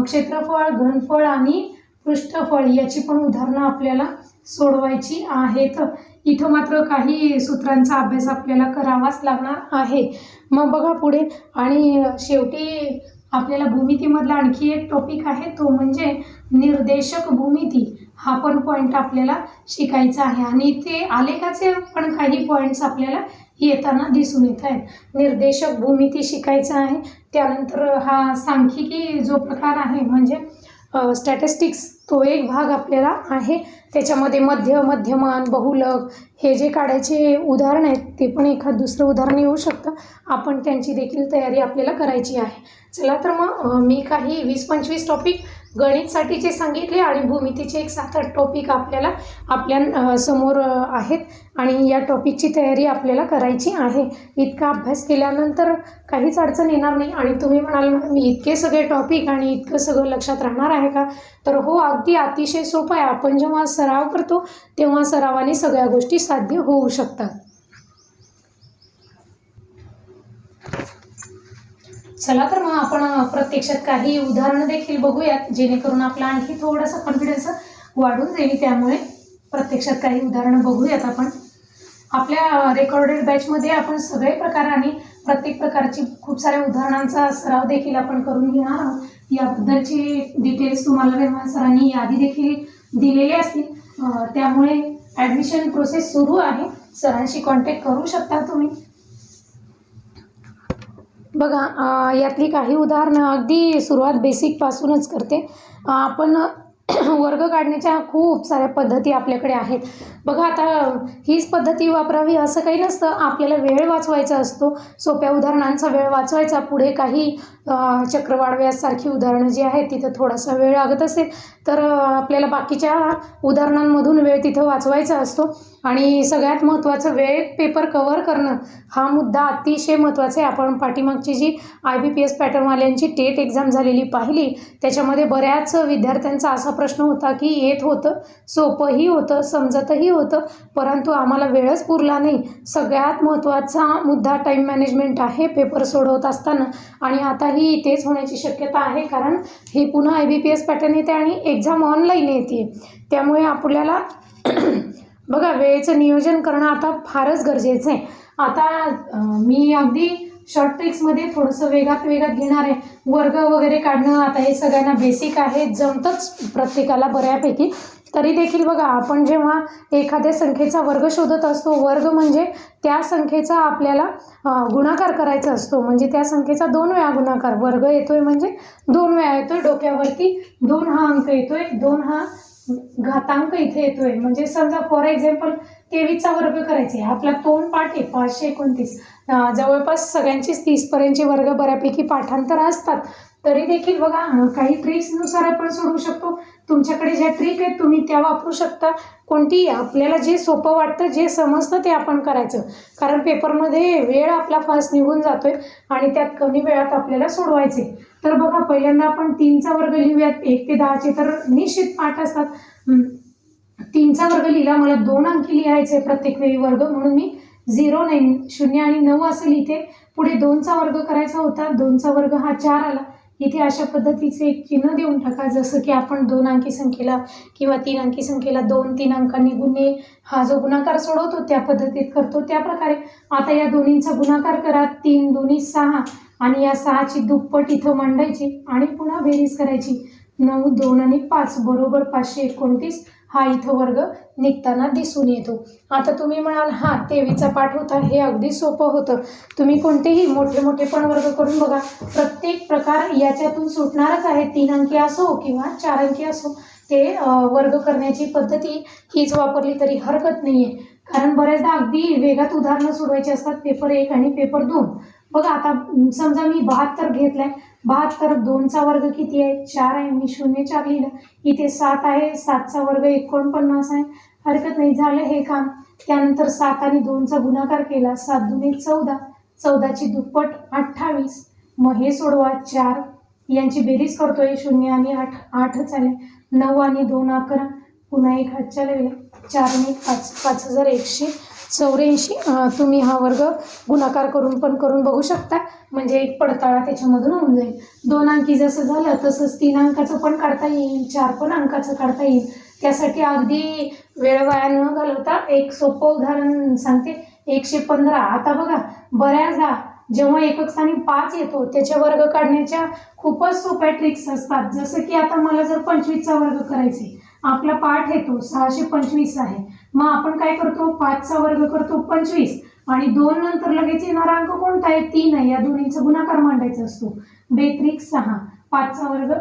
क्षेत्रफळ, घनफळ आणि पृष्ठफळ याची पण उदाहरणं आपल्याला सोडवायची आहेत. इथं मात्र काही सूत्रांचा अभ्यास आपल्याला करावाच लागणार आहे. मग बघा पुढे, आणि शेवटी आपल्याला भूमितीमधला आणखी एक टॉपिक आहे, तो म्हणजे निर्देशक भूमिती. हा पण पॉईंट आपल्याला शिकायचा आहे आणि ते आलेखाचे पण काही पॉईंट्स आपल्याला येताना दिसून येत आहेत. निर्देशक भूमिती शिकायचं आहे. त्यानंतर हा सांख्यिकी जो प्रकार आहे म्हणजे स्टॅटिस्टिक्स, तो एक भाग आपल्याला आहे. त्याच्यामध्ये मध्यमान, बहुलक हे जे काढायचे उदाहरण आहेत ते पण एखाद दुसरं उदाहरण येऊ शकतं. आपण त्यांची देखील तयारी आपल्याला करायची आहे. चला तर मग मी काही 20-25 टॉपिक गणितसाठीचे सांगितले आणि भूमितीचे एक 7-8 टॉपिक आपल्या समोर आहेत आणि या टॉपिकची तयारी आपल्याला करायची आहे. इतका अभ्यास केल्यानंतर काहीच अडचण येणार नाही. आणि तुम्ही म्हणाल मी इतके सगळे टॉपिक आणि इतकं सगळं लक्षात राहणार आहे का, तर हो, अगदी अतिशय सोपं आहे. आपण जेव्हा सराव करतो तेव्हा सरावाने सगळ्या गोष्टी साध्य होऊ शकतात. चला तर मग आपण प्रत्यक्षात काही उदाहरणं देखील बघूयात, जेणेकरून आपला आणखी थोडासा कॉन्फिडन्स वाढून जाईल. त्यामुळे प्रत्यक्षात काही उदाहरणं बघूयात आपण. आपल्या रेकॉर्डेड बॅचमध्ये आपण सगळे प्रकार आणि प्रत्येक प्रकारची खूप साऱ्या उदाहरणांचा सराव देखील आपण करून घेणार आहोत. याबद्दलची डिटेल्स तुम्हाला रेहमान सरांनी यादी देखील दिलेली असतील. त्यामुळे ॲडमिशन प्रोसेस सुरू आहे. सरांशी कॉन्टॅक्ट करू शकता तुम्ही. बघा, यातली काही उदाहरणं अगदी सुरुवात बेसिकपासूनच करते. आपण वर्ग काढण्याच्या खूप साऱ्या पद्धती आपल्याकडे आहेत. बघा, आता हीच पद्धती वापरावी असं काही नसतं. आपल्याला वेळ वाचवायचा असतो, सोप्या उदाहरणांचा वेळ वाचवायचा. पुढे काही चक्रवाढ व्याजसारखी उदाहरणं जी आहेत तिथं थोडासा वेळ लागत असेल तर आपल्याला बाकीच्या उदाहरणांमधून वेळ तिथं वाचवायचा असतो. आणि सगळ्यात महत्त्वाचं वेळेत पेपर कव्हर करणं हा मुद्दा अतिशय महत्त्वाचा आहे. आपण पाठीमागची जी IBPS पॅटर्नवाल्यांची टेट एक्झाम झालेली पाहिली त्याच्यामध्ये बऱ्याच विद्यार्थ्यांचा असा प्रश्न होता की येत होतं, सोपंही होतं, समजतही होतं, परंतु आम्हाला वेळच पुरला नाही. सगळ्यात महत्त्वाचा मुद्दा टाईम मॅनेजमेंट आहे पेपर सोडवत असताना. आणि आताही तेच होण्याची शक्यता आहे कारण हे पुन्हा IBPS पॅटर्न येते आणि एक्झाम ऑनलाईन येते. त्यामुळे आपल्याला बघा वेळेचं नियोजन करणं आता फारच गरजेचं आहे. आता मी अगदी शॉर्ट ट्रिक्समध्ये थोडंसं वेगात घेणार आहे. वर्ग वगैरे काढणं आता हे सगळ्यांना बेसिक आहे, जमतंच प्रत्येकाला बऱ्यापैकी. तरी देखील बघा आपण जेव्हा एखाद्या संख्येचा वर्ग शोधत असतो, वर्ग म्हणजे त्या संख्येचा आपल्याला गुणाकार करायचा असतो, म्हणजे त्या संख्येचा 2 वेळा गुणाकार. वर्ग येतोय म्हणजे 2 वेळा येतोय, डोक्यावरती 2 हा अंक येतोय, 2 हा घातांक इथे येतोय. म्हणजे समजा फॉर एक्झाम्पल 23चा वर्ग करायचे, आपला तोंड पाठ आहे 529. जवळपास सगळ्यांचीच 30पर्यंतचे वर्ग बऱ्यापैकी पाठांतर असतात. तरी देखील बघा काही ट्रिक्सनुसार आपण सोडवू शकतो. तुमच्याकडे ज्या ट्रिक आहेत तुम्ही त्या वापरू शकता. कोणती आपल्याला जे सोपं वाटतं, जे समजतं ते आपण करायचं. कारण पेपरमध्ये वेळ आपला फास्ट निघून जातोय आणि त्यात कमी वेळात आपल्याला सोडवायचे. तर बघा पहिल्यांदा आपण 3चा वर्ग लिहूयात. 1 ते 10चे तर निश्चित पाठ असतात. 3चा वर्ग लिहिला, मला 2 अंकी लिहायचे प्रत्येक वेळी वर्ग, म्हणून मी 0, 0 आणि 9 असं लिहिते. पुढे 2चा वर्ग करायचा होता, 2चा वर्ग हा 4 आला. इथे अशा पद्धतीचे एक चिन्ह देऊन टाका, जसं की आपण 2 अंकी संख्येला किंवा 3 अंकी संख्येला 2-3 अंकांनी गुणणे हा जो गुणाकार सोडवतो त्या पद्धतीत करतो. त्या प्रकारे आता या दोन्हींचा गुणाकार करा. 3 2 6 आणि या 6ची दुप्पट इथं मांडायची आणि पुन्हा बेरीज करायची. 9 2 आणि 5 बरोबर 529 हा इथं वर्ग निघताना दिसून येतो. आता तुम्ही म्हणाल हा 23चा पाठ होता, हे अगदी सोपं होतं. तुम्ही कोणतेही मोठे पण वर्ग करून बघा, प्रत्येक प्रकार याच्यातून सुटणारच आहे. 3 अंकी असो किंवा 4 अंकी असो, ते वर्ग करण्याची पद्धती हीच वापरली तरी हरकत नाही आहे. कारण बऱ्याचदा अगदी वेगात उदाहरणं सोडवायची असतात, पेपर 1 आणि पेपर 2. बघा आता समजा मी 72 घेतलाय, 72 2चा वर्ग किती आहे? 4 आहे. मी 0 4 लिहिलं. इथे 7 आहे, 7चा वर्ग 49 आहे. हरकत नाही, झालं हे काम. त्यानंतर 7 आणि 2चा गुणाकार केला, 7 2 14, 14ची दुप्पट 28. मग हे सोडवा. 4 यांची बेरीज करतोय, 0 आणि 8 8च आले. 9 आणि 2 11, पुन्हा 1 हातच्या लागले. 4 आणि 5 5184. तुम्ही हा वर्ग गुणाकार करून बघू शकता, म्हणजे एक पडताळा त्याच्यामधून होऊन जाईल. 2 अंकी जसं झालं तसंच 3 अंकाचं पण काढता येईल, 4 पण अंकाचं काढता येईल. त्यासाठी अगदी वेळ वाया न घालवता एक सोपं उदाहरण सांगते. 115. आता बघा बऱ्याचदा जेव्हा एकक स्थानी 5 येतो त्याचे वर्ग काढण्याच्या खूपच सोप्या ट्रिक्स असतात. जसं की आता मला जर 25चा वर्ग करायचे, आपला पाठ येतो 625 आहे. मग आपण काय करतो, 5चा वर्ग करतो 25 आणि 2 नंतर लगेच येणारा अंक कोणता आहे? 3 आहे. या दोन्हीचा गुणाकार मांडायचा असतो. बेत्रिक 6. 5चा वर्ग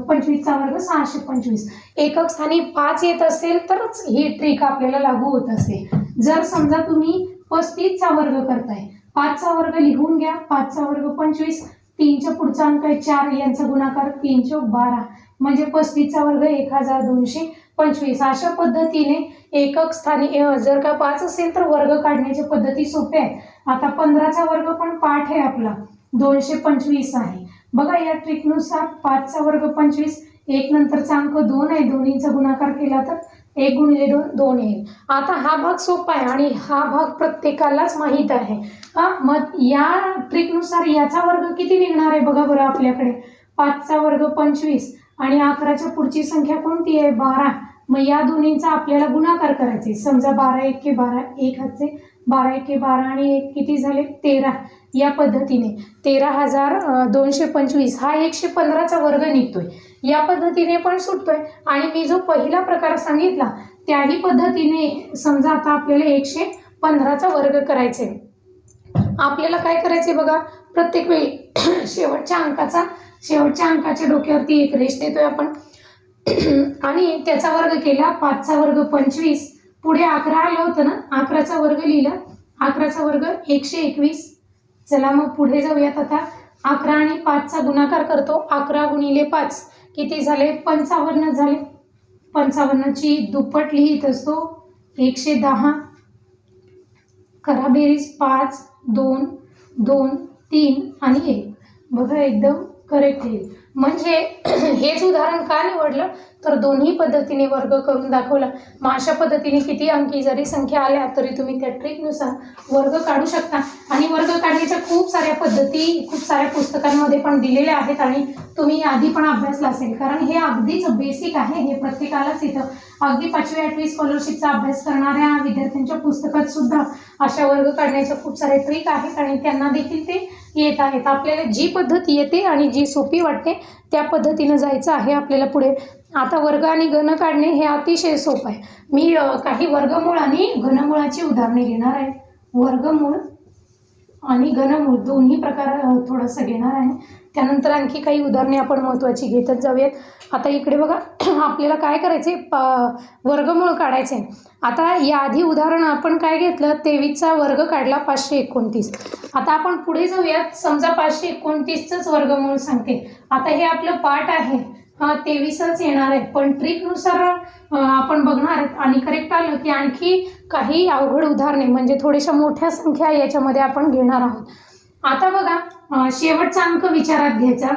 25चा वर्ग 625. एकक स्थानी 5 येत असेल तरच ही ट्रिक आपल्याला लागू होत असते. जर समजा तुम्ही 35चा वर्ग करताय, 5चा वर्ग लिहून घ्या. 5चा वर्ग 25, 3च्या पुढचा अंक आहे 4, यांचा गुणाकार 3 चौक 12, म्हणजे 35चा वर्ग 1225. अशा पद्धतीने एकक स्थानी जर का 5 असेल तर वर्ग काढण्याच्या पद्धती सोप्या आहेत. आता 15चा वर्ग पण पाठ आहे आपला 225 आहे. बघा या ट्रिकनुसार 5चा वर्ग 25, 1 नंतरचा अंक 2 आहे, दोन्हीचा गुणाकार केला तर 1 गुणिले 2 2 येईल. आता हा भाग सोपा आहे आणि हा भाग प्रत्येकालाच माहीत आहे. मग या ट्रिकनुसार याचा वर्ग किती निघणार आहे बघा बरं आपल्याकडे. 5चा वर्ग 25 आणि 11च्या पुढची संख्या कोणती आहे? 12. मग या दोन्हींचा आपल्याला गुणाकार करायचे. समजा 12 1 12, 1 हातचे 12 1 12 आणि 1 किती झाले? 13. या पद्धतीने 13,225 हा 115चा वर्ग निघतोय. या पद्धतीने पण सुटतोय. आणि मी जो पहिला प्रकार सांगितला त्याही पद्धतीने समजा आता आपल्याला 115चा वर्ग करायचे. आपल्याला काय करायचे बघा, प्रत्येक वेळी शेवटच्या अंकाच्या डोक्यावरती एक रेष देतोय आपण आणि त्याचा वर्ग केला. 5चा वर्ग 25, पुढे 11 आलं होतं ना, 11चा वर्ग लिहिला. 11चा वर्ग 121. चला मग पुढे जाऊयात. आता 11 आणि 5चा गुणाकार करतो. 11 गुणिले 5 किती झाले? 55 झाले. 55ची दुप्पट लिहित असतो 110. करा बेरीज. 5, 2, 2, 3 आणि 1. बघा एकदम करेक्ट येईल. म्हणजे हेच उदाहरण का निवडलं तर दोन्ही पद्धतीने वर्ग करून दाखवला. मग अशा पद्धतीने किती अंकी जरी संख्या आल्या तरी तुम्ही त्या ट्रिकनुसार वर्ग काढू शकता. आणि वर्ग काढण्याच्या खूप साऱ्या पद्धती खूप साऱ्या पुस्तकांमध्ये पण दिलेल्या आहेत आणि तुम्ही आधी पण अभ्यासला असेल, कारण हे अगदीच बेसिक आहे. हे प्रत्येकालाच इथं अगदी 5वी 8वी स्कॉलरशिपचा अभ्यास करणाऱ्या विद्यार्थ्यांच्या पुस्तकात सुद्धा अशा वर्ग काढण्याच्या खूप सारे ट्रिक आहेत आणि त्यांना देखील ते येत आहेत. आपल्याला जी पद्धत येते आणि जी सोपी वाटते त्या पद्धतीनं जायचं आहे आपल्याला पुढे. आता वर्ग आणि घन काढणे हे अतिशय सोपं आहे. मी काही वर्गमूळ आणि घनमुळाची उदाहरणे घेणार आहे. वर्गमूळ आणि घनमूळ दोन्ही प्रकार थोडंसं घेणार आहे. त्यानंतर आणखी काही उदाहरणे आपण महत्त्वाची घेतच जाऊयात. आता इकडे बघा आपल्याला काय करायचे, वर्गमूळ काढायचे. आता याआधी उदाहरण आपण काय घेतलं, 23चा वर्ग काढला 529. आता आपण पुढे जाऊयात. समजा 529चंच वर्गमूळ सांगते. आता हे आपलं पाठ आहे, 23च येणार आहे, पण ट्रिकनुसार आपण बघणार आणि करेक्ट आलं की आणखी काही अवघड उदाहरणे म्हणजे थोड्याशा मोठ्या संख्या याच्यामध्ये आपण घेणार आहोत. आता बघा शेवटचा अंक विचारात घ्यायचा.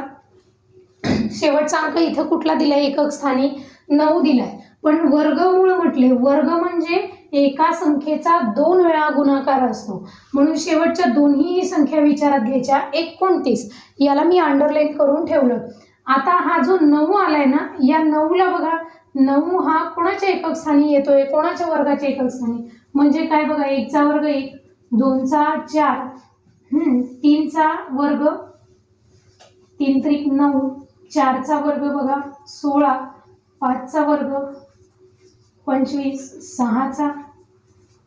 शेवटचा अंक इथं कुठला दिलाय? एकक स्थानी 9 दिलाय. पण वर्गमूळ म्हटले, वर्ग म्हणजे एका संख्येचा 2 वेळा गुणाकार असतो, म्हणून शेवटच्या दोन्ही संख्या विचारात घ्यायच्या. 29 याला मी अंडरलाईन करून ठेवलं. आता हा जो 9 आलाय ना, या 9ला बघा, 9 हा कोणाच्या एकक स्थानी येतोय? कोणाच्या वर्गाच्या एकक स्थानी? म्हणजे काय बघा, 1चा वर्ग 1, 2चा 4, 3चा वर्ग 3 त्रिक 9, 4चा वर्ग बघा 16, 5चा वर्ग 25, 6चा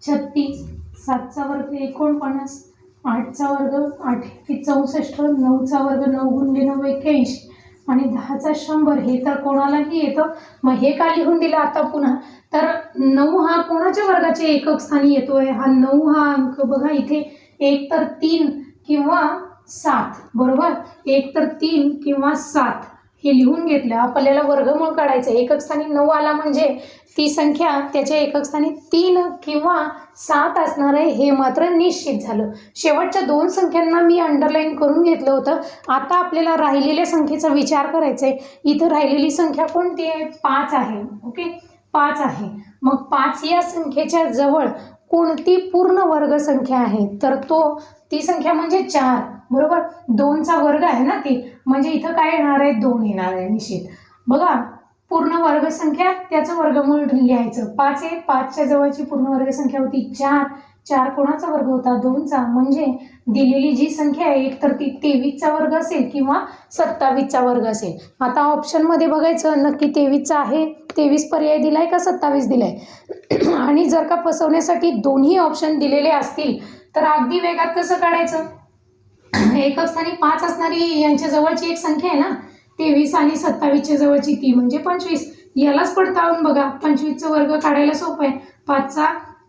36, 7चा वर्ग 49, 8चा वर्ग 8 64, 9चा वर्ग 9 गुणिले 9 81 आणि 10चा 100. हे तर कोणालाही येतं. मग हे का लिहून दिलं आता पुन्हा? तर 9 हा कोणाच्या वर्गाच्या एकक स्थानी येतोय? हा 9 हा अंक बघा इथे एक तर 3 किंवा 7, बरोबर? एक तर 3 किंवा 7 हे लिहून घेतलं. आपल्याला वर्गमूळ काढायचं. एकक स्थानी 9 आला म्हणजे ती संख्या त्याच्या एकक स्थानी 3 किंवा 7 असणार आहे, हे मात्र निश्चित झालं. शेवटच्या 2 संख्यांना मी अंडरलाईन करून घेतलं होतं. आता आपल्याला राहिलेल्या संख्येचा विचार करायचा आहे. इथं राहिलेली संख्या कोणती आहे? 5 आहे. ओके, 5 आहे. मग 5 या संख्येच्या जवळ कोणती पूर्ण वर्ग संख्या आहे? तर ती संख्या म्हणजे 4, बरोबर? 2चा वर्ग आहे ना ती, म्हणजे इथं काय येणार आहे? 2 येणार आहे निश्चित. बघा पूर्ण वर्ग संख्या त्याचं वर्गमूळ लिहायचं. 5 आहे, 5च्या जवळची पूर्ण वर्ग संख्या होती 4. 4 कोणाचा वर्ग होता? 2चा. म्हणजे दिलेली जी संख्या आहे एक तर ती 23चा वर्ग असेल किंवा 27चा वर्ग असेल. आता ऑप्शनमध्ये बघायचं नक्की 23चा आहे, 23 पर्याय दिलाय का 27 दिलाय. आणि जर का फसवण्यासाठी दोन्ही ऑप्शन दिलेले असतील तर अगदी वेगात कसं काढायचं? एकक स्थानी 5 असणारी यांच्या जवळची एक संख्या आहे ना, 23 आणि 27च्या जवळची ती म्हणजे 25. यालाच पडताळून बघा. 25चा वर्ग काढायला सोपं आहे. 5चा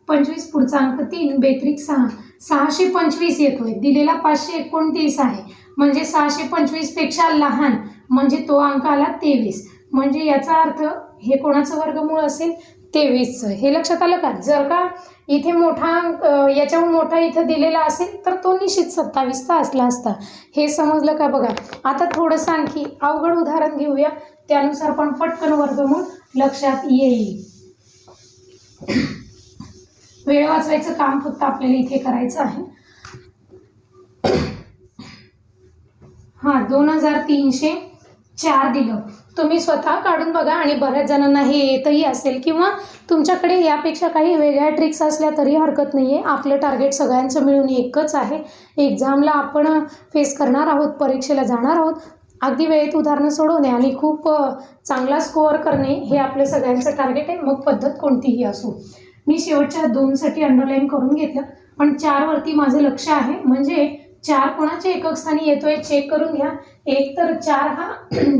25, पुढचा अंक 3, बेत्रिक 6, 625 येतोय. दिलेला 529 आहे, म्हणजे 625 पेक्षा लहान म्हणजे तो अंक आला 23. म्हणजे याचा अर्थ हे कोणाचं वर्गमूळ असेल? 23चं. हे लक्षात आलं का? जर का इथे मोठा याच्याहून मोठा इथं दिलेला असेल तर तो निश्चित 27चा असला असता. हे समजलं का? बघा आता थोडंसं आणखी अवघड उदाहरण घेऊया, त्यानुसार पण पटकन वर्गमूळ लक्षात येईल. वेळ वाचवायचं काम फक्त आपल्याला इथे करायचं आहे. 2304 दिलं. तुम्ही स्वतः काढून बघा आणि बऱ्याच जणांना हे येतही असेल किंवा तुमच्याकडे यापेक्षा काही वेगळ्या ट्रिक्स असल्या तरी हरकत नाही आहे. आपलं टार्गेट सगळ्यांचं मिळून एकच आहे. एक्झामला आपण फेस करणार आहोत, परीक्षेला जाणार आहोत. अगदी वेळेत उदाहरणं सोडवणे आणि खूप चांगला स्कोअर करणे हे आपलं सगळ्यांचं टार्गेट आहे, मग पद्धत कोणतीही असो. मी शेवटच्या 2साठी अंडरलाईन करून घेतलं, पण 4 वरती माझं लक्ष आहे. म्हणजे 4 कोणाच्या एकक स्थानी येतोय चेक करून घ्या. एक तर 4 हा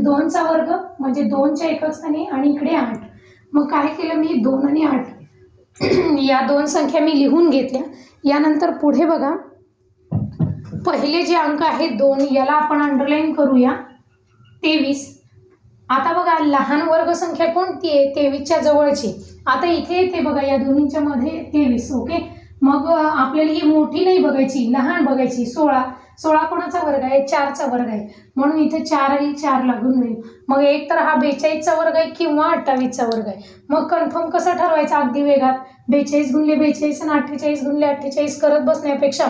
2चा वर्ग म्हणजे 2च्या एकक स्थानी आणि इकडे 8. मग काय केलं मी? 2 आणि 8 या 2 संख्या मी लिहून घेतल्या. यानंतर पुढे बघा पहिले जे अंक आहेत 2 याला आपण अंडरलाईन करूया 23. आता बघा लहान वर्गसंख्या कोणती आहे 23च्या जवळची. आता इथे येते बघा या दोन्हीच्या मध्ये 23. ओके, मग आपल्याला ही मोठी नाही बघायची, लहान बघायची. 16. 16 कोणाचा वर्ग आहे 4चा वर्ग आहे, म्हणून इथे 4 आणि 4 लागून जाईल. मग एक तर हा 42चा वर्ग आहे किंवा 28चा वर्ग आहे. मग कन्फर्म कसं ठरवायचं अगदी वेगात, 42 गुणिले 42 आणि 48 गुणिले 48 करत बसण्यापेक्षा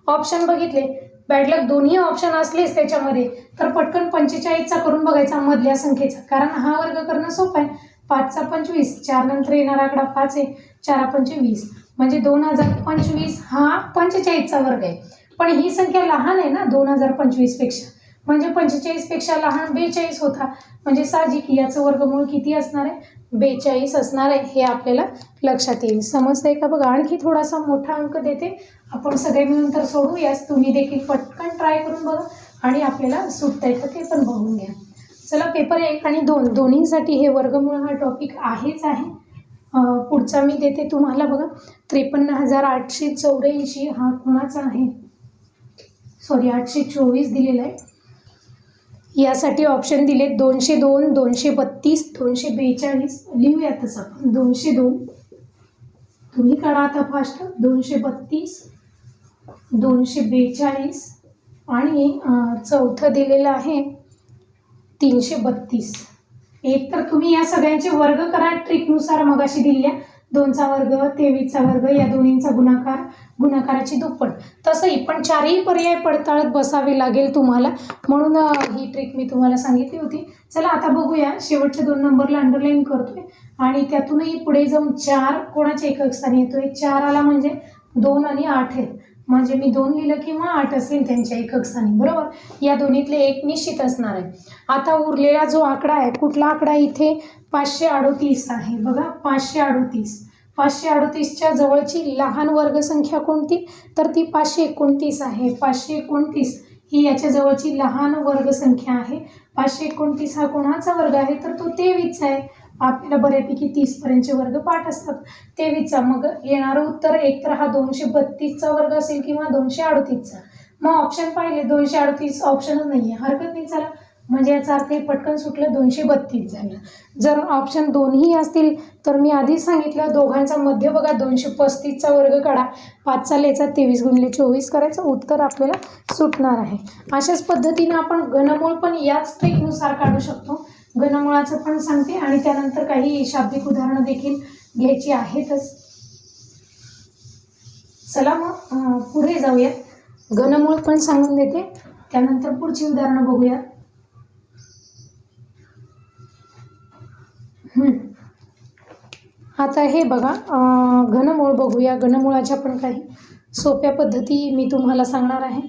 ऑप्शन बघितले, बॅड लक दोन्ही ऑप्शन असलेच त्याच्यामध्ये, तर पटकन 45चा करून बघायचा मधल्या संख्येचा, कारण हा वर्ग करणं सोपं आहे. 5चा 25, 4 नंतर येणारा आकडा 5 आहे, 4 पंचे 20, म्हणजे 2025 हा 45चा वर्ग आहे. पण ही संख्या लहान आहे ना 2025 पेक्षा, म्हणजे 45 पेक्षा लहान 42 होता, म्हणजे साहजिक याचं वर्गमूळ किती असणार आहे 42 असणार आहे. हे आपल्याला लक्षात येईल. समजतंय का बघा. आणखी थोडासा मोठा अंक देते, आपण सगळे मिळून तर सोडूयाच, तुम्ही देखील पटकन ट्राय करून बघा आणि आपल्याला सुटतंय का ते पण बघून घ्या. चला, पेपर 1 आणि 2 दोन्हीसाठी हे वर्गमूळ हा टॉपिक आहेच आहे. पुढचा मी देते तुम्हाला बघा 53,884 हा कुणाचा आहे, सॉरी 824 दिलेला आहे. यासाठी ऑप्शन दिले 202, 232, 242. लिहूयातच आपण 202, तुम्ही काढा आता फास्ट, 232, 242 आणि चौथं दिलेलं आहे 332. एक तर तुम्ही या सगळ्यांचे वर्ग करा ट्रिकनुसार मगाशी दिलेल्या 2चा वर्ग 23चा वर्ग या दोन्हींचा गुणाकार, गुणाकाराची दुप्पट. तसंही पण 4ही पर्याय पडताळत बसावे लागेल तुम्हाला, म्हणून ही ट्रिक मी तुम्हाला सांगितली होती. चला आता बघूया, शेवटच्या 2 नंबरला अंडरलाईन करतोय आणि त्यातूनही पुढे जाऊन 4 कोणाच्या एकक स्थानी येतोय. 4 आला म्हणजे 2 आणि 8 आहेत, म्हणजे मी 2 लिहिलं किंवा 8 असेल त्यांच्या एकक स्थानी, बरोबर. या दोन्हीतले एक निश्चित असणार आहे. आता उरलेला जो आकडा आहे, कुठला आकडा इथे 538 आहे बघा, 538. 538च्या जवळची लहान वर्गसंख्या कोणती, तर ती 529 आहे. 529 ही याच्या जवळची लहान वर्गसंख्या आहे. 529 हा कोणाचा वर्ग आहे, तर तो 23चा आहे. आपल्याला बऱ्यापैकी 30 पर्यंतचे वर्ग पाठ असतात. 23चा मग येणारं उत्तर एकतर हा 232चा वर्ग असेल किंवा 238चा. मग ऑप्शन पाहिले 238 ऑप्शनच नाही आहे, हरकत नाही. चला, म्हणजे याचा अर्थ पटकन सुटलं 232 झालं. जर ऑप्शन दोन्ही असतील तर मी आधीच सांगितलं दोघांचा मध्य बघा 235चा वर्ग काढा, 5चा लेचा 23 गुणिले 24 करायचं, उत्तर आपल्याला सुटणार आहे. अशाच पद्धतीने आपण घनमूळ पण याच ट्रिकनुसार काढू शकतो. घनमुळाचं पण सांगते आणि त्यानंतर काही शाब्दिक उदाहरणं देखील घ्यायची आहेतच. चला मग पुढे जाऊया, घनमूळ पण सांगून देते, त्यानंतर पुढची उदाहरणं बघूया. आता हे बघा घनमूळ बघूया. घनमुळाच्या पण काही सोप्या पद्धती मी तुम्हाला सांगणार आहे.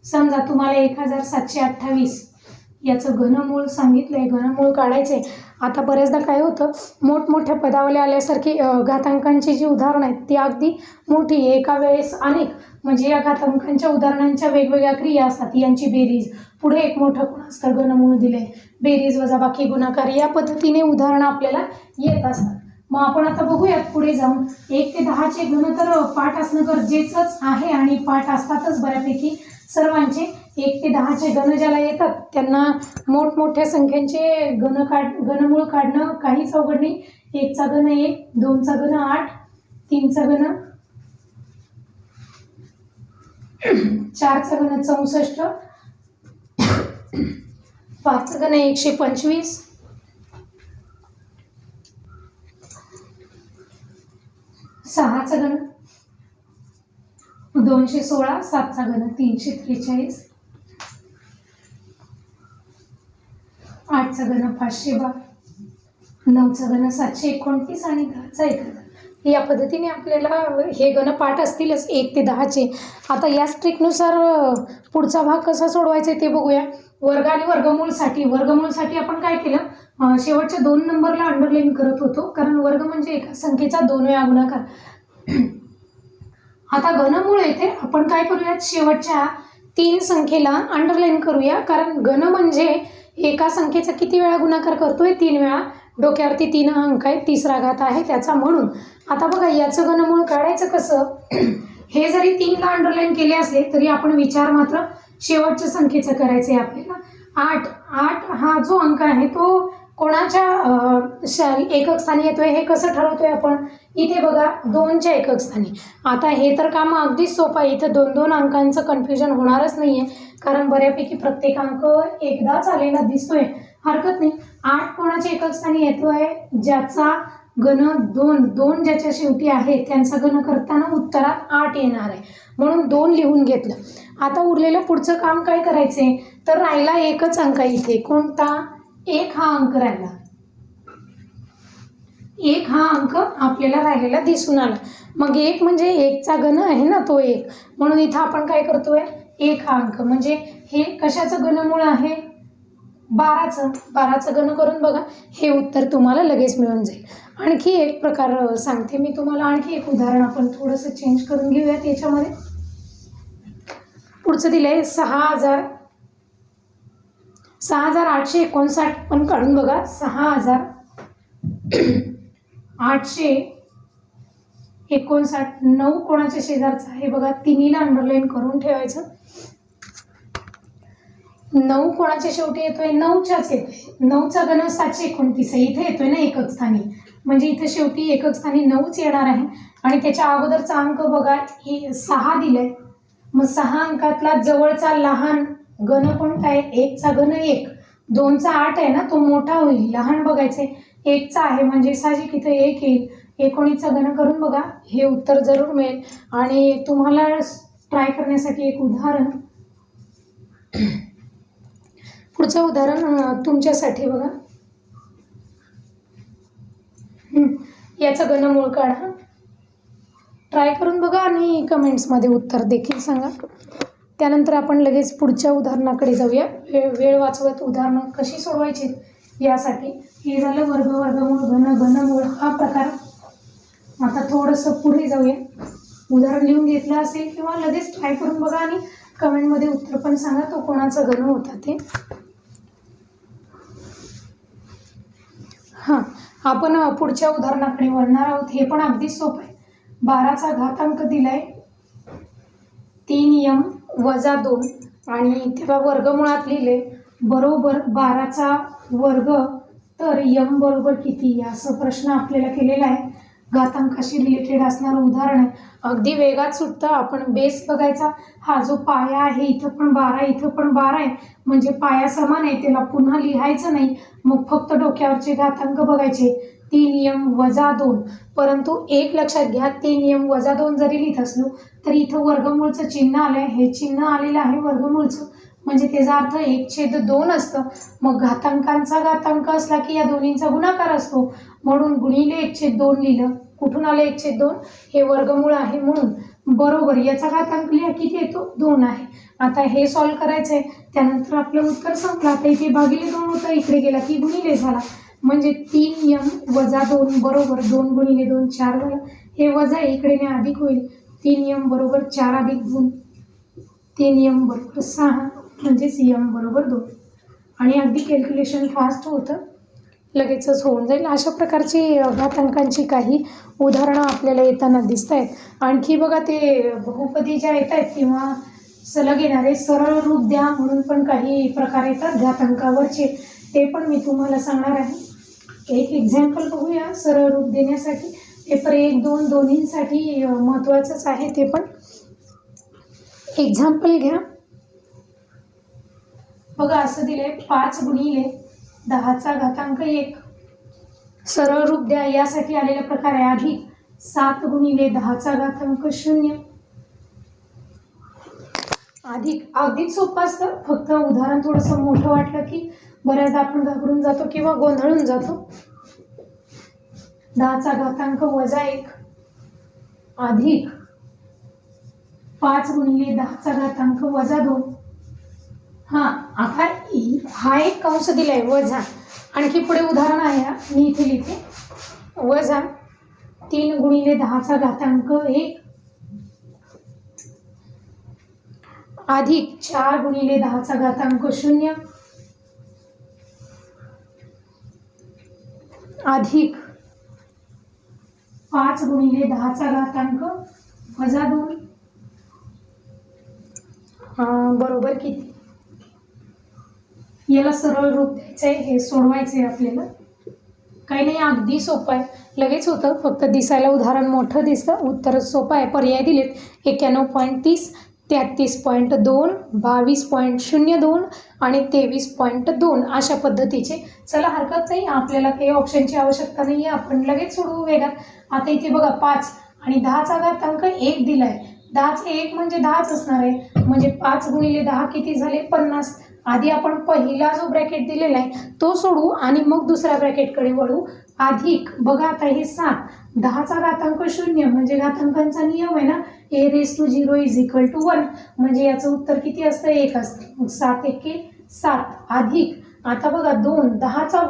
समजा तुम्हाला 1728 याचं घनमूळ सांगितलंय, घनमूळ काढायचंय. आता बऱ्याचदा काय होतं, मोठमोठ्या पदावल्या आल्यासारखी घातांकांची जी उदाहरणं आहेत ती अगदी मोठी एका वेळेस अनेक, म्हणजे या घातांकांच्या उदाहरणांच्या वेगवेगळ्या क्रिया असतात, यांची बेरीज, पुढे एक मोठं कोण असतं घनमूळ दिलंय, बेरीज वजाबाकी गुणाकार, या पद्धतीने उदाहरणं आपल्याला येत असतात. मग आपण आता बघूयात पुढे जाऊन. 1 ते 10चे घन तर पाठ असणं गरजेचंच आहे आणि पाठ असतातच बऱ्यापैकी सर्वांचे. 1 ते 10चे घन ज्याला येतात त्यांना मोठमोठ्या संख्यांचे घनमूळ काढणं काहीच अवघड नाही. 1चा घन 1, 2चा घन 8, 3चा घन 4चा घन 64, 5चा घन 125, 6चा घन 216, 7चा घन 343, 8चा घन 512, 9चा घन 729 आणि 10चा 1000. या पद्धतीने आपल्याला हे घन पाठ असतीलच 1 ते 10चे. आता याच ट्रिकनुसार पुढचा भाग कसा सोडवायचा ते बघूया. वर्ग आणि वर्गमूळसाठी आपण काय केलं, शेवटच्या 2 नंबरला अंडरलाईन करत होतो, कारण वर्ग म्हणजे एका संख्येचा 2 वेळा गुणाकार. आता घनमूळ येते आपण काय करूया, शेवटच्या 3 संख्येला अंडरलाईन करूया, कारण घन म्हणजे एका संख्येचा किती वेळा गुणाकार करतोय, 3 वेळा. डोक्यावरती 3 अंक आहे, 3रा घात आहे त्याचा, म्हणून. आता बघा याचं घनमूळ काढायचं कसं, हे जरी 3ला अंडरलाईन केले असले तरी आपण विचार मात्र शेवटच्या संख्येचा करायचा आहे आपल्याला। 8 हा जो अंक आहे तो कोणाच्या एकक स्थानी येतोय हे कसं ठरवतोय आपण? इथे बघा 2च्या एकक स्थानी। आता हे तर काम अगदीच सोपं आहे, इथं 2-2 अंकांचं कन्फ्युजन होणारच नाहीये, कारण बऱ्यापैकी प्रत्येक अंक एकदाच आलेला दिसतोय, हरकत नाही। 8 कोणाच्या एकक स्थानी येतोय? ज्याचा घन 2 ज्याच्या शेवटी आहे त्यांचा घन करताना उत्तरात 8 येणार आहे, म्हणून 2 लिहून घेतलं। आता उरलेलं पुढचं काम काय करायचंय, तर राहिला एकच अंक इथे, कोणता? 1 हा अंक राहिला। 1 हा अंक आपल्याला राहिलेला दिसून आला। मग 1 म्हणजे 1चा घन आहे ना, तो 1, म्हणून इथं आपण काय करतोय? 1 हा अंक म्हणजे हे कशाचं घनमूळ आहे? 12चं घन करून बघा, हे उत्तर तुम्हाला लगेच मिळून जाईल। आणखी एक प्रकार सांगते मी तुम्हाला, आणखी एक उदाहरण आपण थोडंसं चेंज करून घेऊयात याच्यामध्ये। पुढचं दिलंय 6859 पण काढून बघा। 6859 9 कोणाच्या शेजारचा आहे बघा, 3ला अंडरलाईन करून ठेवायचं। 9 कोणाच्या शेवटी येतोय? 9च्याच येतोय। 9चा घन 729 आहे, इथे येतोय ना एकक स्थानी, म्हणजे इथे शेवटी एकक स्थानी 9च येणार आहे। आणि त्याच्या अगोदरचा अंक बघा 6 दिलाय, मग 6 अंकातला जवळचा लहान घन कोणता आहे? 1चा घन 1, 2चा 8 आहे ना, तो मोठा होईल, लहान बघायचे। 1चा आहे म्हणजे साहजिक इथं 1 येईल। 19चा घन करून बघा, हे उत्तर जरूर मिळेल। आणि तुम्हाला ट्राय करण्यासाठी एक उदाहरण, पुढचं उदाहरण तुमच्यासाठी बघा। याचं घनमूळ काढा, ट्राय करून बघा आणि कमेंट्समध्ये उत्तर देखील सांगा। त्यानंतर आपण लगेच पुढच्या उदाहरणाकडे जाऊया। वेळ वाचवत उदाहरणं कशी सोडवायची यासाठी। हे झालं वर्गमूळ घनमूळ हा प्रकार। आता थोडंसं पुढे जाऊया, उदाहरण लिहून घेतलं असेल किंवा लगेच ट्राय करून बघा आणि कमेंटमध्ये उत्तर पण सांगा तो कोणाचा घन होता ते। आपण पुढच्या उदाहरणाकडे वळणार आहोत। हे पण अगदी सोपं आहे। 12चा घातांक दिलाय 3m - 2 आणि त्याला वर्गमुळात लिहिले बरोबर 12चा वर्ग, तर m बरोबर किती असं प्रश्न आपल्याला केलेला आहे। घातांकाशी रिलेटेड असणारं उदाहरण आहे, अगदी वेगात सुटतं। आपण बेस बघायचा, हा जो पाया आहे इथं पण 12 इथं पण 12 आहे, म्हणजे पाया समान आहे, त्याला पुन्हा लिहायचं नाही, मग फक्त डोक्यावरचे घातांक बघायचे 3m - 2। परंतु एक लक्षात घ्या, 3m - 2 जरी लिहित असलो तरी इथं वर्गमूळचं चिन्ह आलंय, हे चिन्ह आलेलं आहे वर्गमूळचं, म्हणजे त्याचा अर्थ 1/2 असतं। मग घातांकांचा घातांक असला की या दोन्हींचा गुणाकार असतो, म्हणून गुणिले 1/2 लिहिलं। कुठून आलं 1/2? हे वर्गमूळ आहे म्हणून, बरोबर याचा घातांक लिहा, किती येतो? 2 आहे। आता हे सॉल्व करायचंय, त्यानंतर आपलं उत्तर संपलं। आता इथे भागिले 2 होतं, इकडे गेला की गुणिले झाला, म्हणजे 3m - 2 बरोबर 2 गुणिले 2 4 झालं। हे वजा इकडे अधिक होईल, 3m बरोबर 4 अधिक 2, 3m बरोबर 6, म्हणजेच m बरोबर 2। आणि अगदी कॅल्क्युलेशन फास्ट होतं, लगेचच होऊन जाईल। अशा प्रकारची घातांकांची काही उदाहरणं आपल्याला येताना दिसत आहेत। आणखी बघा, ते बहुपदी ज्या येत आहेत किंवा सलग येणारे सरळ रूप द्या म्हणून पण काही प्रकार येतात घातांकावरचे, ते पण मी तुम्हाला सांगणार आहे। एक एक्झाम्पल बघूया सरळ रूप देण्यासाठी। पेपर 1, 2 दोन्हींसाठी महत्त्वाचंच आहे, ते पण एक्झाम्पल घ्या बघा। असं दिलंय 5 गुणिले 10चा घातांक 1, सरळ रूप द्या यासाठी आलेला प्रकार आहे अधिक 7 गुणिले 10चा घातांक 0 अधिक। अगदीच सोपं असतं, फक्त उदाहरण थोडंसं मोठं वाटलं की बऱ्याचदा आपण घाबरून जातो किंवा गोंधळून जातो। 10चा घातांक -1 अधिक 5 गुणिले 10चा घातांक -2। आता हा एक कंस दिलाय वजा, आणखी पुढे उदाहरण आहे, मी इथे लिहिते वजा 3 गुणिले 10चा घातांक 1 अधिक 4 गुणिले 10चा घातांक 0 अधिक 5 गुणिले 10चा घातांक -2। बरोबर किती, याला सरळ रूप द्यायचं आहे, हे सोडवायचं आहे आपल्याला. काही नाही, अगदी सोपं आहे, लगेच होतं, फक्त दिसायला उदाहरण मोठं दिसतं, उत्तर सोपं आहे. पर्याय दिलेत 91.30, 33.2, 22.02 आणि 23.2 अशा पद्धतीचे. चला हरकत नाही, आपल्याला काही ऑप्शनची आवश्यकता नाही आहे, आपण लगेच सोडवू वेगात. आता इथे बघा 5 आणि 10चा घातांक 1 दिला आहे. 10चे 1 म्हणजे 10च असणार आहे, म्हणजे 5 गुणिले 10 किती झाले? 50. आधी आपण पहिला जो ब्रॅकेट दिलेला आहे तो सोडवू आणि मग दुसऱ्या ब्रॅकेटकडे वळू. अधिक बघा आता हे 7, 10चा घातांक 0 म्हणजे घातांकांचा नियम आहे ना, a⁻0 = 1, म्हणजे याचं उत्तर किती असतं? 1 असतं. मग 7 एके 7 अधिक आता बघा 2, 10चा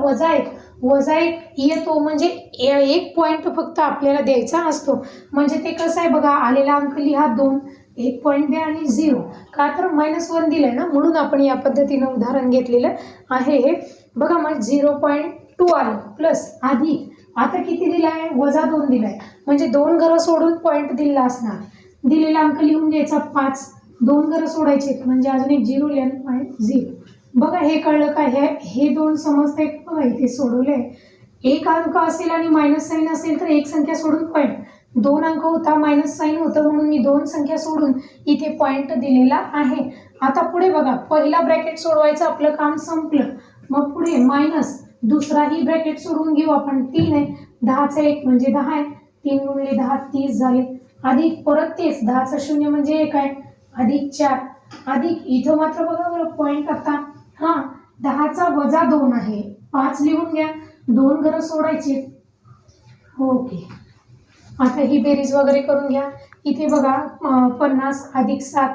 -1 येतो, म्हणजे 1 पॉईंट फक्त आपल्याला द्यायचा असतो. म्हणजे ते कसं आहे बघा, आलेला अंक लिहा 2, 1 पॉईंट द्या आणि 0, का तर -1 दिलंय ना, म्हणून आपण या पद्धतीनं उदाहरण घेतलेलं आहे. हे बघा, मग 0.2 आलं प्लस अधिक आता किती दिलाय? -2 दिलाय, म्हणजे 2 घरं सोडून पॉईंट दिलेला असणार. दिलेला अंक लिहून घ्यायचा 5, 2 घरं सोडायचे म्हणजे अजून एक 0 लिहा, 0. बघा हे कळलं का? हे 2 समजते बघा, इथे सोडवले. एक अंक असेल आणि मायनस साईन असेल तर एक संख्या सोडून पॉईंट, 2 अंक होता मायनस साईन होतं म्हणून मी 2 संख्या सोडून इथे पॉईंट दिलेला आहे. आता पुढे बघा, पहिला ब्रॅकेट सोडवायचं आपलं काम संपलं. मग पुढे मायनस दुसराही ब्रॅकेट सोडवून घेऊ आपण. 3 आहे, 10चा 1 म्हणजे 10 आहे, 3 गुणिले 10 30 झाले. अधिक परत तेच, 10चा 0 म्हणजे 1 आहे, अधिक 4 अधिक इथं मात्र बघा बरं पॉईंट आता 10चा -2 आहे, 5 लिहून घ्या, 2 घरं सोडायचे. ओके, आता ही बेरीज वगैरे करून घ्या. इथे बघा 50 अधिक 7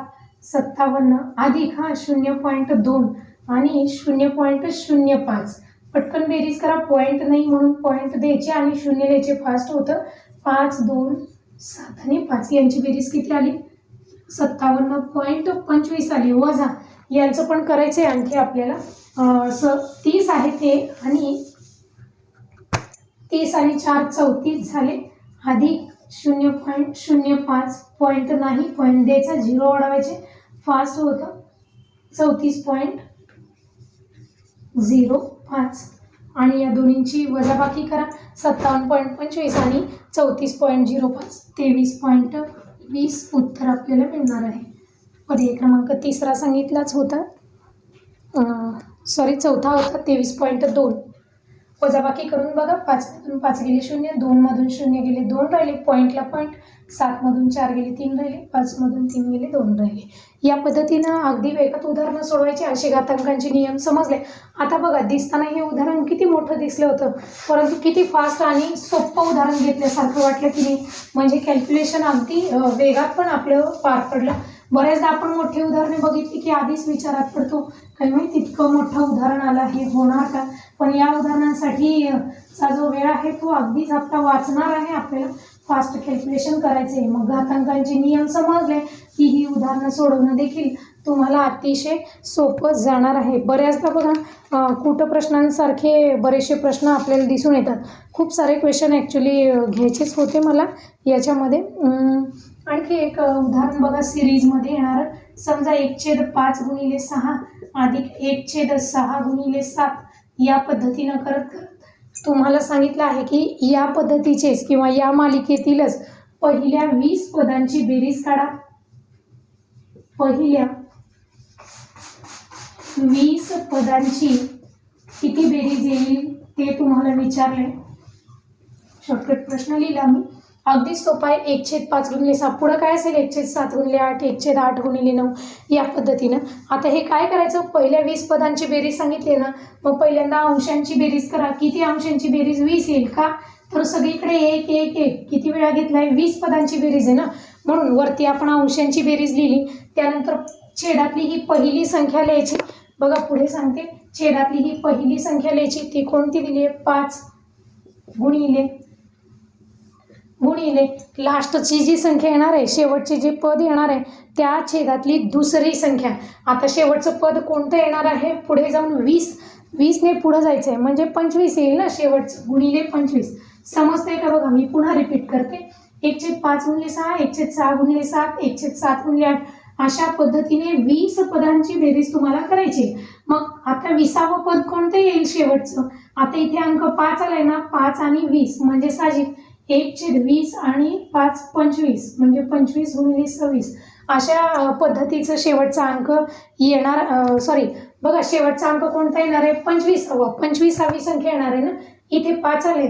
57 अधिक 0.2 आणि 0.05. पटकन बेरीज करा, पॉईंट नाही म्हणून पॉईंट द्यायचे आणि 0 द्यायचे, फास्ट होतं. 5, 2, 7 आणि 5 यांची बेरीज किती आली? 57.25 आली. वजा यांचं पण करायचं आहे आणखी आपल्याला. 30 आहे ते, आणि 30 आणि 4 34 झाले, अधिक 0.05 पॉईंट नाही, पॉईंट द्यायचा, 0 वाढवायचे, फास्ट होतं. 34.05 आणि या दोन्हींची वजाबाकी करा. 57.25 आणि 34.05 23.20 उत्तर आपल्याला मिळणार आहे. पर्याय क्रमांक 3 सांगितलाच होता, चौथा होता 23.2. वजाबाकी करून बघा, 5 मधून 5 गेले 0, 2 मधून 0 गेले 2 राहिले, पॉईंटला पॉईंट, 7 मधून 4 गेले 3 राहिले, 5 मधून 3 गेले 2 राहिले. या पद्धतीनं अगदी वेगात उदाहरणं सोडवायची. असे घातांकांचे नियम समजले. आता बघा, दिसताना हे उदाहरण किती मोठं दिसलं होतं, परंतु किती फास्ट आणि सोपं उदाहरण घेतल्यासारखं वाटलं की नाही. म्हणजे कॅल्क्युलेशन अगदी वेगात पण आपलं पार पडलं. बऱ्याचदा आपण मोठी उदाहरणे बघितली की आधीच विचारात पडतो, काही माहिती इतकं मोठं उदाहरण आलं, हे होणार का? पण या उदाहरणांसाठी चा जो वेळ आहे तो अगदीच आपला वाचणार आहे. आपल्याला फास्ट कॅल्क्युलेशन करायचे आहे. मग घातांकांचे नियम समजले की ही उदाहरणं सोडवणं देखील तुम्हाला अतिशय सोपं जाणार आहे. बऱ्याचदा बघा कुठं प्रश्नांसारखे बरेचसे प्रश्न आपल्याला दिसून येतात. खूप सारे क्वेश्चन ॲक्च्युली घ्यायचेच होते मला याच्यामध्ये. आणखी एक उदाहरण बघा, सिरीजमध्ये येणारं. समजा 1/5 गुणिले 6 अधिक 1/6 गुणिले 7 या पद्धतीनं करत तुम्हाला सांगितलं आहे की या पद्धतीचेच किंवा या मालिकेतीलच पहिल्या 20 पदांची बेरीज काढा. पहिल्या 20 पदांची किती बेरीज येईल ते तुम्हाला विचारले. शॉर्टकट प्रश्न लिहिला मी, अगदी सोपा आहे. 1/5 गुणिले 6 पुढं काय असेल? 1/7 गुणिले 8, 1/8 गुणिले 9 या पद्धतीनं. आता हे काय करायचं, पहिल्या 20 पदांची बेरीज सांगितली ना, मग पहिल्यांदा अंशांची बेरीज करा. किती अंशांची बेरीज? 20 येईल का? तर सगळीकडे 1 1 1 किती वेळा घेतलाय? 20 पदांची बेरीज आहे ना, म्हणून वरती आपण अंशांची बेरीज लिहिली. त्यानंतर छेदातली ही पहिली संख्या लिहायची. बघा पुढे सांगते, छेदातली ही पहिली संख्या लिहायची. ती कोणती दिली आहे? 5 गुणिले लास्टची जी संख्या येणार आहे, शेवटचे जे पद येणार आहे त्या छेदातली दुसरी संख्या. आता शेवटचं पद कोणतं येणार आहे? पुढे जाऊन 20 ने पुढे जायचं आहे म्हणजे 25 येईल ना शेवटचं, गुणिले 25. समजतंय का? बघा मी पुन्हा रिपीट करते. 1/5 गुणिले 6, 1/6 गुणिले 7, 1/7 गुणिले 8 अशा पद्धतीने 20 पदांची बेरीज तुम्हाला करायची. मग आता 20वं पद कोणतं येईल शेवटचं? आता इथे अंक 5 आलाय ना, 5 आणि 20 म्हणजे साहजिक 1/20 आणि 5 25 म्हणजे 25 गुणिले 26 अशा पद्धतीचं शेवटचा अंक येणार. बघा शेवटचा अंक कोणता येणार आहे? 25वा. 25वी संख्या येणार आहे ना. इथे 5 आले,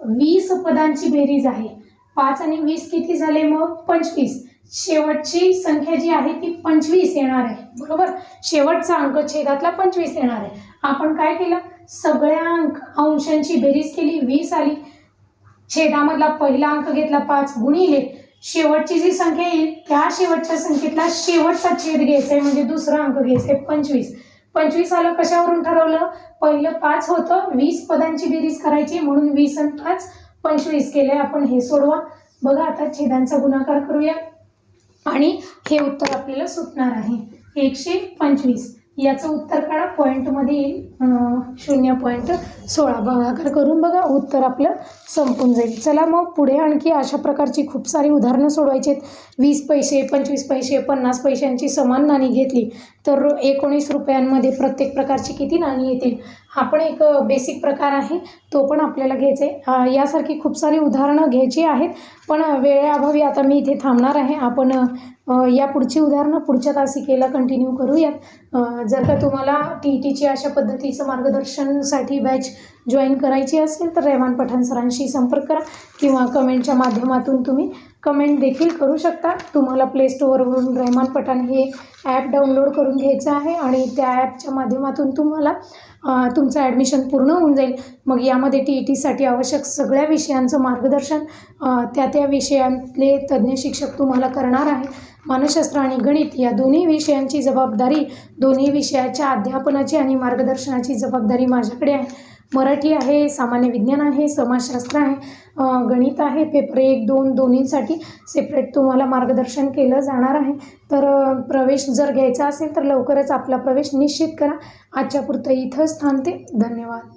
20 पदांची बेरीज आहे. 5 आणि 20 किती झाले मग? 25. शेवटची संख्या जी आहे ती 25 येणार आहे, बरोबर. शेवटचा अंक छेदातला 25 येणार आहे. आपण काय केलं? सगळ्या अंशांची बेरीज केली, 20 आली. छेदामधला पहिला अंक घेतला 5 गुणिले शेवटची जी संख्या येईल त्या शेवटच्या संख्येतला शेवटचा छेद घ्यायचा आहे, म्हणजे दुसरा अंक घ्यायचा आहे 25. 25 आलं कशावरून ठरवलं? पहिलं 5 होतं, 20 पदांची बेरीज करायची म्हणून 20 आणि 5 25 केले. आपण हे सोडवा. बघा आता छेदांचा गुणाकार करूया आणि हे उत्तर आपल्याला सुटणार आहे 125. याचं उत्तर काढा, पॉईंटमध्ये येईल 0.16. भागाकार करून बघा, उत्तर आपलं संपून जाईल. चला मग पुढे आणखी अशा प्रकारची खूप सारी उदाहरणं सोडवायची आहेत. 20 पैसे, 25 पैसे, 50 पैशांची समान नाणी घेतली तर 19 रुपयांमध्ये प्रत्येक प्रकारची किती नाणी येतील? हा पण एक बेसिक प्रकार आहे, तो पण आपल्याला घ्यायचा आहे. यासारखी खूप सारी उदाहरणं घ्यायची आहेत, पण वेळेअभावी आता मी इथे थांबणार आहे. आपण या पुढची उदाहरणं पुढच्या तासिकेला कंटिन्यू करूयात. जर का तुम्हाला TETची अशा पद्धतीचं मार्गदर्शनसाठी बॅच जॉईन करायची असेल तर रेहमान पठाण सरांशी संपर्क करा किंवा कमेंटच्या माध्यमातून तुम्ही कमेंट देखील करू शकता. तुम्हाला प्ले स्टोअरवरून रेहमान पठाण हे ॲप डाउनलोड करून घ्यायचं आहे आणि त्या ॲपच्या माध्यमातून तुम्हाला तुमचं ॲडमिशन पूर्ण होऊन जाईल. मग यामध्ये TETसाठी आवश्यक सगळ्या विषयांचं मार्गदर्शन त्या विषयांतले तज्ज्ञ शिक्षक तुम्हाला करणार आहे. मानसशास्त्र आणि गणित या दोन्ही विषयांची जबाबदारी, दोन्ही विषयाच्या अध्यापनाची आणि मार्गदर्शनाची जबाबदारी माझ्याकडे आहे. मराठी आहे, सामान्य विज्ञान आहे, समाजशास्त्र आहे, गणित आहे. पेपर 1, 2 दोन्हीसाठी सेपरेट तुम्हाला मार्गदर्शन केलं जाणार आहे. तर प्रवेश जर घ्यायचा असेल तर लवकरच आपला प्रवेश निश्चित करा. आजच्या पुरतं इथंच थांबते. धन्यवाद.